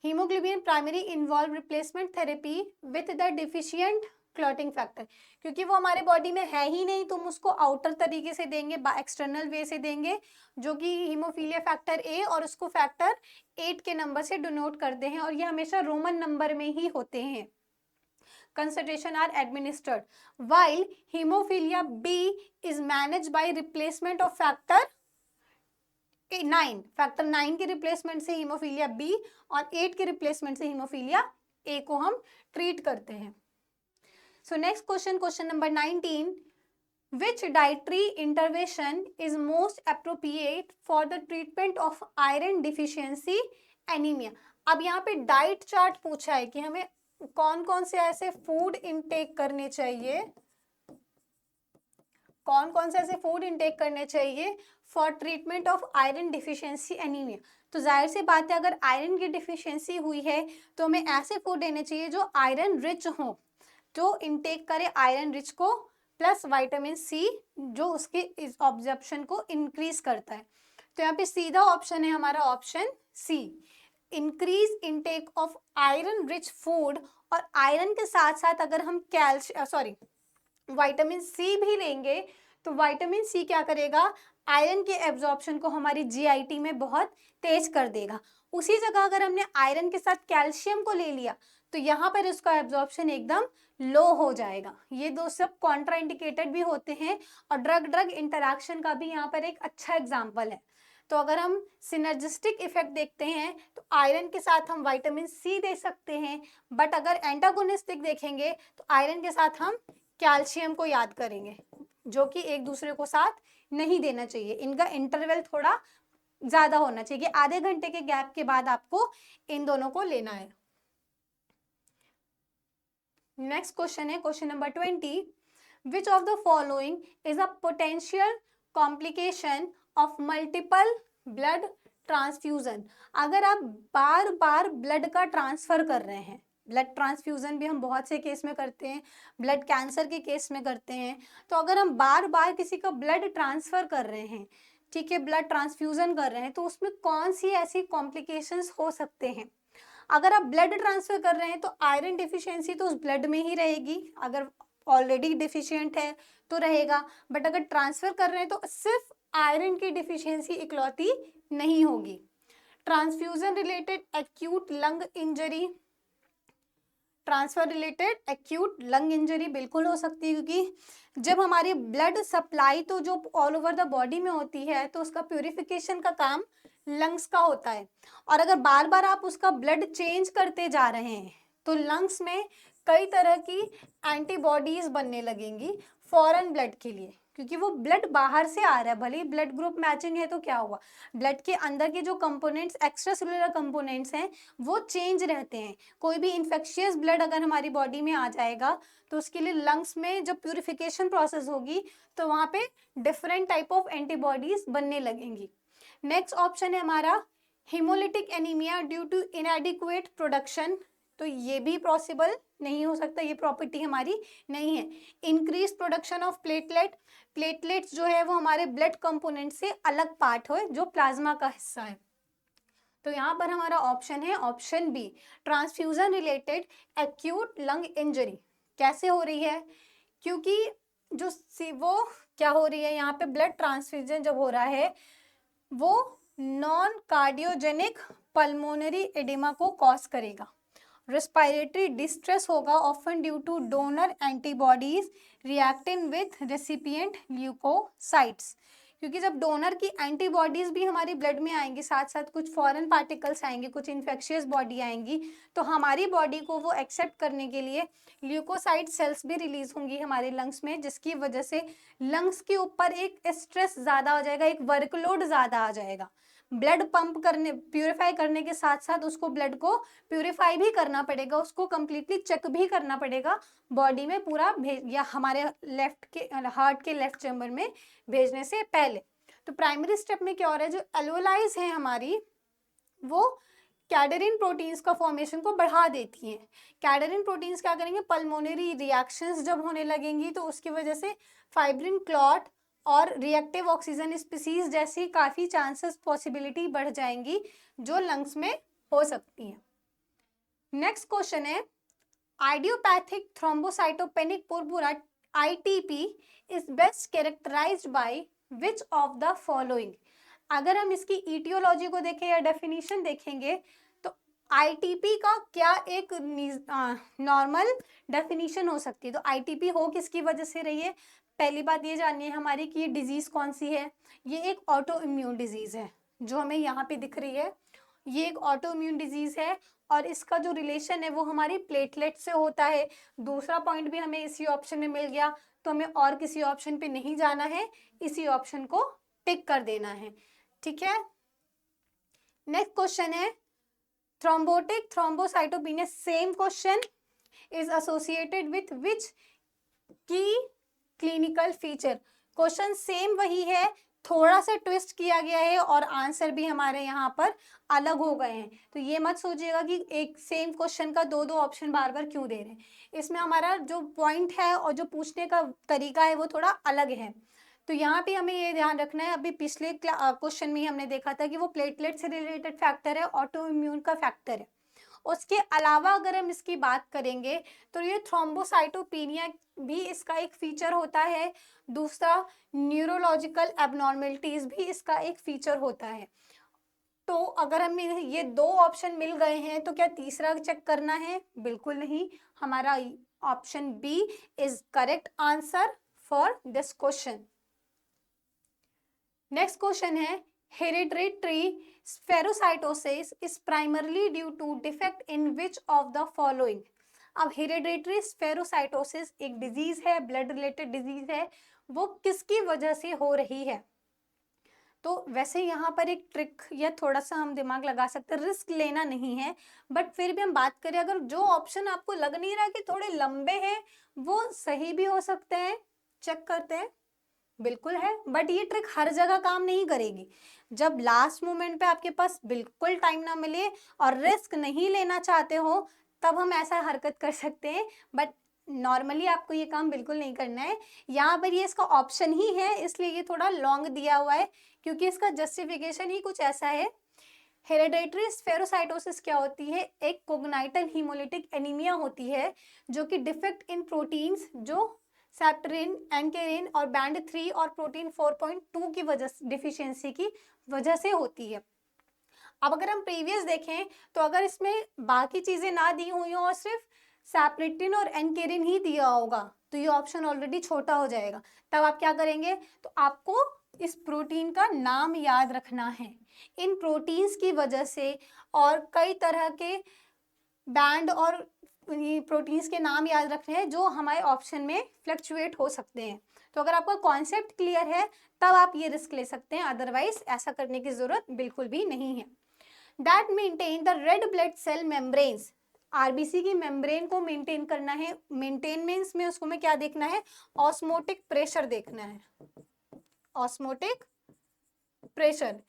Haemoglobin primary involve replacement therapy with the deficient clotting factor, क्योंकि वो हमारे बॉडी में है ही नहीं तो हम उसको आउटर तरीके से देंगे, एक्सटर्नल वे से देंगे, जो कि हीमोफीलिया फैक्टर ए, और उसको फैक्टर 8 के नंबर से डिनोट करते हैं, और ये हमेशा रोमन नंबर में ही होते हैं। Concentration are administered while hemophilia B is managed by replacement of factor 9, factor 9 के रिप्लेसमेंट से हीमोफीलिया बी और 8 के रिप्लेसमेंट से हीमोफीलिया ए को हम ट्रीट करते हैं। So next question, question number 19, which dietary intervention is most appropriate for the treatment of iron deficiency anemia? अब यहाँ पे डाइट चार्ट पूछा है कि हमें कौन कौन से ऐसे फूड इनटेक करने चाहिए, कौन कौन से ऐसे फूड इनटेक करने चाहिए for treatment of iron deficiency anaemia. तो जाहिर सी बात है, अगर आयरन की डिफिशियंसी हुई है तो हमें ऐसे फूड देने चाहिए जो आयरन रिच हो, जो इनटेक करे आयरन रिच को, प्लस विटामिन सी जो उसके ऑब्जर्प्शन को इंक्रीज करता है। तो यहाँ पे सीधा ऑप्शन है हमारा option C, increase intake of iron rich food. और आयरन के साथ साथ अगर हम विटामिन सी भी लेंगे तो विटामिन सी क्या करेगा, आयरन के एब्जॉर्प्शन को हमारी जीआईटी में बहुत तेज कर देगा। उसी जगह अगर हमने आयरन के साथ कैल्शियम को ले लिया तो यहाँ पर इसका एब्जॉर्प्शन एकदम लो हो जाएगा। ये दो सब कॉन्ट्राइंडिकेटेड भी होते हैं और ड्रग ड्रग इंटरैक्शन का भी यहाँ पर एक अच्छा एग्जाम्पल है। तो अगर हम सिनर्जिस्टिक इफेक्ट देखते हैं तो आयरन के साथ हम विटामिन सी दे सकते हैं, बट अगर एंटागोनिस्टिक देखेंगे तो आयरन के साथ हम कैल्शियम को याद करेंगे, जो कि एक दूसरे को साथ नहीं देना चाहिए। इनका इंटरवल थोड़ा ज्यादा होना चाहिए, आधे घंटे के गैप के बाद आपको इन दोनों को लेना है। नेक्स्ट क्वेश्चन है question number 20, which of the following is a potential complication of multiple blood transfusion. अगर आप बार बार ब्लड का ट्रांसफर कर रहे हैं, ब्लड ट्रांसफ्यूजन भी हम बहुत से केस में करते हैं, ब्लड कैंसर के केस में करते हैं, तो अगर हम बार बार किसी का ब्लड ट्रांसफर कर रहे हैं, ठीक है, ब्लड ट्रांसफ्यूजन कर रहे हैं, तो उसमें कौन सी ऐसी कॉम्प्लिकेशंस हो सकते हैं। अगर आप ब्लड ट्रांसफर कर रहे हैं तो आयरन डिफिशियंसी तो उस ब्लड में ही रहेगी, अगर ऑलरेडी डिफिशियंट है तो रहेगा, बट अगर ट्रांसफर कर रहे हैं तो सिर्फ आयरन की डिफिशियंसी इकलौती नहीं होगी। Transfusion related acute lung injury, transfer related acute lung injury बिल्कुल हो सकती है, क्योंकि जब हमारी ब्लड सप्लाई तो जो ऑल ओवर द बॉडी में होती है तो उसका प्यूरिफिकेशन का काम लंग्स का होता है, और अगर बार बार आप उसका ब्लड चेंज करते जा रहे हैं तो लंग्स में कई तरह की एंटीबॉडीज बनने लगेंगी फॉरेन ब्लड के लिए, क्योंकि वो ब्लड बाहर से आ रहा है, भले ही ब्लड ग्रुप मैचिंग है तो क्या हुआ, ब्लड के अंदर के जो कंपोनेंट्स, एक्स्ट्रा सेलुलर कंपोनेंट्स हैं वो चेंज रहते हैं। कोई भी इन्फेक्शियस ब्लड अगर हमारी बॉडी में आ जाएगा तो उसके लिए लंग्स में जब प्यूरिफिकेशन प्रोसेस होगी तो वहाँ पे डिफरेंट टाइप ऑफ एंटीबॉडीज बनने लगेंगी। नेक्स्ट ऑप्शन है हमारा haemolytic anaemia due to inadequate production, तो ये भी पॉसिबल नहीं हो सकता, ये प्रॉपर्टी हमारी नहीं है। Increase production of platelet, platelets जो है वो हमारे ब्लड कंपोनेंट से अलग पार्ट है जो प्लाज्मा का हिस्सा है। तो यहाँ पर हमारा ऑप्शन है option B, transfusion related acute lung injury. कैसे हो रही है, क्योंकि जो वो क्या हो रही है, यहाँ पे ब्लड ट्रांसफ्यूजन जब हो रहा है वो नॉन कार्डियोजेनिक पल्मोनरी एडिमा को कॉज करेगा, रेस्पिरेटरी डिस्ट्रेस होगा often due to donor antibodies reacting with recipient leukocytes, क्योंकि जब डोनर की एंटीबॉडीज भी हमारी ब्लड में आएंगी, साथ साथ कुछ फॉरेन पार्टिकल्स आएंगे, कुछ इन्फेक्शियस बॉडी आएंगी, तो हमारी बॉडी को वो एक्सेप्ट करने के लिए ल्यूकोसाइट सेल्स भी रिलीज होंगी हमारे लंग्स में, जिसकी वजह से लंग्स के ऊपर एक स्ट्रेस ज़्यादा हो जाएगा, एक वर्कलोड ज़्यादा आ जाएगा। ब्लड पंप करने, प्यूरिफाई करने के साथ साथ उसको ब्लड को प्यूरिफाई भी करना पड़ेगा, उसको कंप्लीटली चेक भी करना पड़ेगा बॉडी में पूरा या हमारे लेफ्ट के हार्ट के लेफ्ट चैम्बर में भेजने से पहले। तो प्राइमरी स्टेप में क्या हो रहा है, जो एल्वेओलाइज है हमारी, वो कैडरिन प्रोटीन्स का फॉर्मेशन को बढ़ा देती हैं। कैडरिन प्रोटीन्स क्या करेंगे, पल्मोनरी रिएक्शंस जब होने लगेंगी तो उसकी वजह से फाइब्रिन क्लॉट और रिएक्टिव ऑक्सीजन स्पीसीज जैसी काफ़ी चांसेस पॉसिबिलिटी बढ़ जाएंगी जो लंग्स में हो सकती हैं। नेक्स्ट क्वेश्चन है, idiopathic thrombocytopenic purpura ITP is best characterised by which of the following. अगर हम इसकी ईटियोलॉजी को देखें या डेफिनेशन देखेंगे तो ITP का क्या एक नॉर्मल डेफिनेशन हो सकती है। तो ITP हो किसकी वजह से रही है, पहली बात ये जाननी है हमारी कि ये डिजीज कौन सी है। ये एक ऑटो इम्यून डिजीज है जो हमें यहाँ पे दिख रही है, ये एक ऑटो इम्यून डिजीज है और इसका जो रिलेशन है वो हमारी प्लेटलेट से होता है। दूसरा पॉइंट भी हमें इसी ऑप्शन में मिल गया, तो हमें और किसी ऑप्शन पे नहीं जाना है, इसी ऑप्शन को टिक कर देना है, ठीक है। नेक्स्ट क्वेश्चन है, thrombotic thrombocytopenia, same question, is associated with which की क्लिनिकल फीचर। क्वेश्चन सेम वही है, थोड़ा सा ट्विस्ट किया गया है और आंसर भी हमारे यहाँ पर अलग हो गए हैं। तो ये मत सोचिएगा कि एक सेम क्वेश्चन का दो ऑप्शन बार बार क्यों दे रहे हैं, इसमें हमारा जो पॉइंट है और जो पूछने का तरीका है वो थोड़ा अलग है। तो यहाँ पे हमें ये ध्यान रखना है, अभी पिछले क्वेश्चन में हमने देखा था कि वो प्लेटलेट से रिलेटेड फैक्टर है, ऑटो इम्यून का फैक्टर है। उसके अलावा अगर हम इसकी बात करेंगे तो ये थ्रोम्बोसाइटोपेनिया भी इसका एक फीचर होता है। दूसरा, न्यूरोलॉजिकल एबनॉर्मेलिटीज भी इसका एक फीचर होता है। तो अगर हमें ये दो ऑप्शन मिल गए हैं तो क्या तीसरा चेक करना है, बिल्कुल नहीं। हमारा option B is correct answer for this question. Next question है, hereditary spherocytosis is primarily due to defect in which of the following. अब हेरिडिटरी स्फेरोसाइटोसिस एक डिजीज है, ब्लड रिलेटेड डिजीज है, वो किसकी वजह से हो रही है। तो वैसे यहाँ पर एक ट्रिक या थोड़ा सा हम दिमाग लगा सकते हैं, रिस्क लेना नहीं है, बट फिर भी हम बात करें, अगर जो ऑप्शन आपको लग नहीं रहा कि थोड़े लंबे हैं वो सही भी हो सकते हैं, चेक करते हैं, बिल्कुल है, बट ये ट्रिक हर जगह काम नहीं करेगी। जब लास्ट मोमेंट पे आपके पास बिल्कुल टाइम ना मिले और रिस्क नहीं लेना चाहते हो तब हम ऐसा हरकत कर सकते हैं, बट नॉर्मली आपको ये काम बिल्कुल नहीं करना है। यहाँ पर ये इसका ऑप्शन ही है इसलिए ये थोड़ा लॉन्ग दिया हुआ है, क्योंकि इसका जस्टिफिकेशन ही कुछ ऐसा है। हेरिडिटरी स्फेरोसाइटोसिस क्या होती है, एक कोग्नाइटल हीमोलिटिक एनीमिया होती है जो कि डिफेक्ट इन प्रोटीन्स जो सेप्टेरिन, एंकेरिन और बैंड 3 और प्रोटीन 4.2 की वजह डिफिशियंसी की वजह से होती है। अब अगर हम प्रीवियस देखें तो अगर इसमें बाकी चीजें ना दी हुई हो और सिर्फ सेप्टेरिन और एंकेरिन ही दिया होगा तो ये ऑप्शन ऑलरेडी छोटा हो जाएगा। तब आप क्या करेंगे, तो आपको इस प्रोटीन का नाम याद रखना है। इन प्रोटीन्स की वजह से और कई तरह के बैंड और प्रोटीन्स के नाम याद रखने हैं जो हमारे ऑप्शन में फ्लक्चुएट हो सकते हैं। तो अगर आपका कॉन्सेप्ट क्लियर है तब आप ये रिस्क ले सकते हैं, अदरवाइज ऐसा करने की जरूरत बिल्कुल भी नहीं है। That maintain the red blood cell membranes, RBC की मेम्ब्रेन को मेंटेन करना है। मेंटेनेंस में उसको में क्या देखना है, ऑस्मोटिक प्रेशर देखना है, ऑस्मोटिक प्रेशर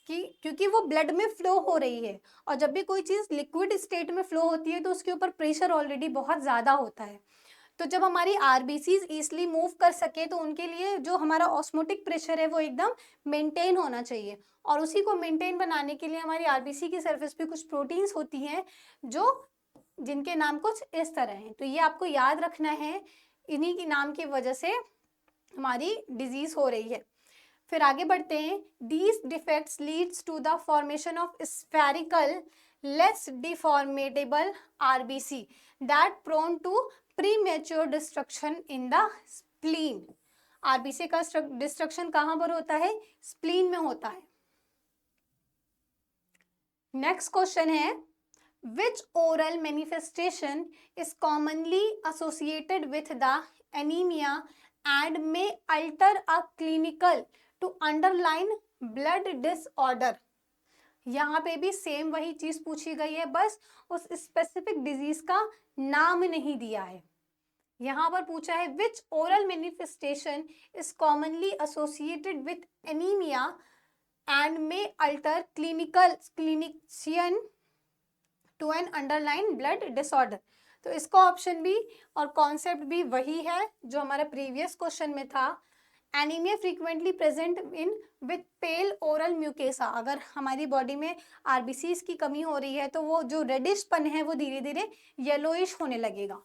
कि क्योंकि वो ब्लड में फ्लो हो रही है और जब भी कोई चीज़ लिक्विड स्टेट में फ्लो होती है तो उसके ऊपर प्रेशर ऑलरेडी बहुत ज़्यादा होता है। तो जब हमारी आरबीसीज ईजिली मूव कर सके तो उनके लिए जो हमारा ऑस्मोटिक प्रेशर है वो एकदम मेंटेन होना चाहिए, और उसी को मेंटेन बनाने के लिए हमारी आरबीसी की सरफेस पे कुछ प्रोटीन्स होती हैं जो जिनके नाम कुछ इस तरह हैं। तो ये आपको याद रखना है, इन्हीं की नाम की वजह से हमारी डिजीज हो रही है। फिर आगे बढ़ते हैं, these defects leads to the formation of spherical less deformable RBC that prone to premature destruction in the spleen. RBC का डिस्ट्रक्शन कहाँ पर होता है? स्प्लीन में होता है। नेक्स्ट क्वेश्चन है, which oral manifestation is commonly associated with the anemia and may alter a clinical to underline blood disorder? यहाँ पे भी सेम वही चीज पूछी गई है, बस उस स्पेसिफिक डिजीज का नाम नहीं दिया है। यहाँ पर पूछा है which oral manifestation is commonly associated with anemia and may alter clinician to an underlying blood disorder। तो इसका ऑप्शन भी और कॉन्सेप्ट भी वही है जो हमारा प्रीवियस क्वेश्चन में था। Anaemia frequently present in with pale oral mucosa. अगर हमारी बॉडी में आरबीसीज की कमी हो रही है तो वो जो रेडिशपन है वो धीरे धीरे येलोइश होने लगेगा।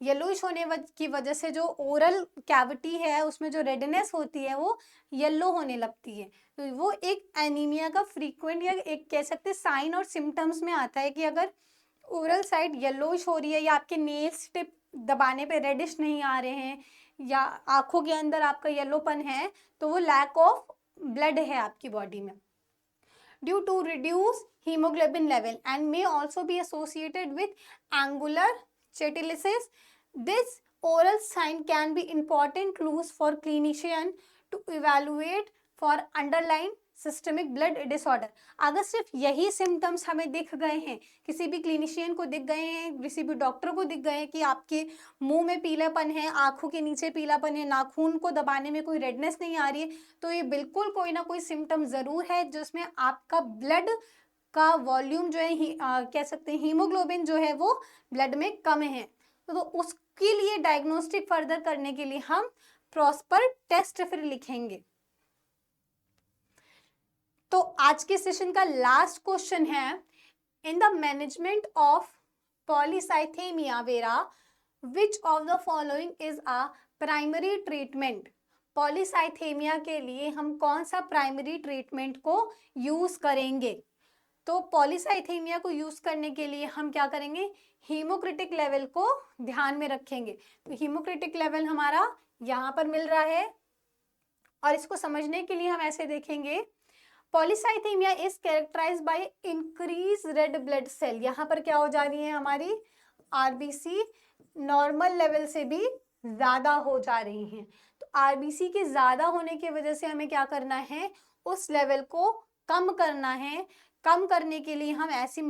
येलोइश होने की वजह से जो ओरल कैविटी है उसमें जो रेडनेस होती है वो येलो होने लगती है। तो वो एक एनीमिया का फ्रीक्वेंट या एक कह सकते साइन और सिम्टम्स में आता है कि अगर ओरल साइड येलोइश हो रही है या आपके नेल्स टिप दबाने पे रेडिश नहीं आ रहे हैं या आंखों के अंदर आपका येलोपन है तो वो लैक ऑफ ब्लड है आपकी बॉडी में। Due to reduce haemoglobin level and may also be associated with angular cheilitis. This oral sign can be important clues for clinician to evaluate for underlying systemic blood disorder. अगर सिर्फ यही symptoms हमें दिख गए हैं, किसी भी क्लिनिशियन को दिख गए हैं, किसी भी डॉक्टर को दिख गए हैं कि आपके मुंह में पीलापन है, आंखों के नीचे पीलापन है, नाखून को दबाने में कोई रेडनेस नहीं आ रही है, तो ये बिल्कुल कोई ना कोई सिम्टम जरूर है जिसमें आपका ब्लड का वॉल्यूम जो है कह सकते हैं हीमोग्लोबिन जो है वो ब्लड में कम है। तो उसके लिए डायग्नोस्टिक फर्दर करने के लिए हम प्रॉस्पर टेस्ट फिर लिखेंगे। तो आज के सेशन का लास्ट क्वेश्चन है, in the management of polycythaemia vera which of the following is a primary treatment. Polycythaemia के लिए हम कौन सा प्राइमरी ट्रीटमेंट को यूज करेंगे? तो पॉलीसाइथेमिया को यूज करने के लिए हम क्या करेंगे? हीमोक्रिटिक लेवल को ध्यान में रखेंगे। तो हीमोक्रिटिक लेवल हमारा यहाँ पर मिल रहा है और इसको समझने के लिए हम ऐसे देखेंगे, polycythaemia is characterise by increase red blood cell. यहाँ पर क्या हो जा रही है, हमारी आरबीसी नॉर्मल लेवल से भी ज्यादा हो जा रही हैं। तो आरबीसी के ज्यादा होने की वजह से हमें क्या करना है, उस लेवल को कम करना है। कम करने के लिए हम ऐसी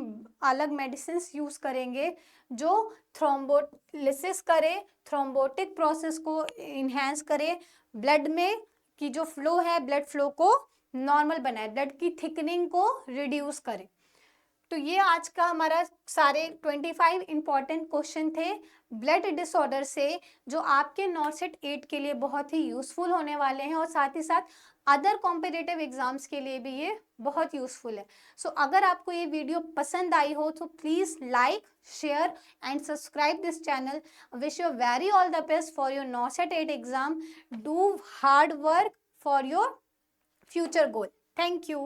अलग मेडिसिन यूज करेंगे जो थ्रोम्बोलिसिस करे, थ्रोम्बोटिक प्रोसेस को इन्हेंस करे, ब्लड में की जो फ्लो है ब्लड फ्लो को नॉर्मल बनाए, ब्लड की थिकनिंग को रिड्यूस करे। तो ये आज का हमारा सारे 25 इंपॉर्टेंट क्वेश्चन थे ब्लड डिसऑर्डर से, जो आपके नॉर्सेट 8 के लिए बहुत ही यूजफुल होने वाले हैं और साथ ही साथ अदर कॉम्पिटिटिव एग्जाम्स के लिए भी ये बहुत यूजफुल है। सो अगर आपको ये वीडियो पसंद आई हो तो please like, share and subscribe this channel. Wish you very all the best for your नॉर्सेट 8 exam. Do hard work for your future goal. Thank you.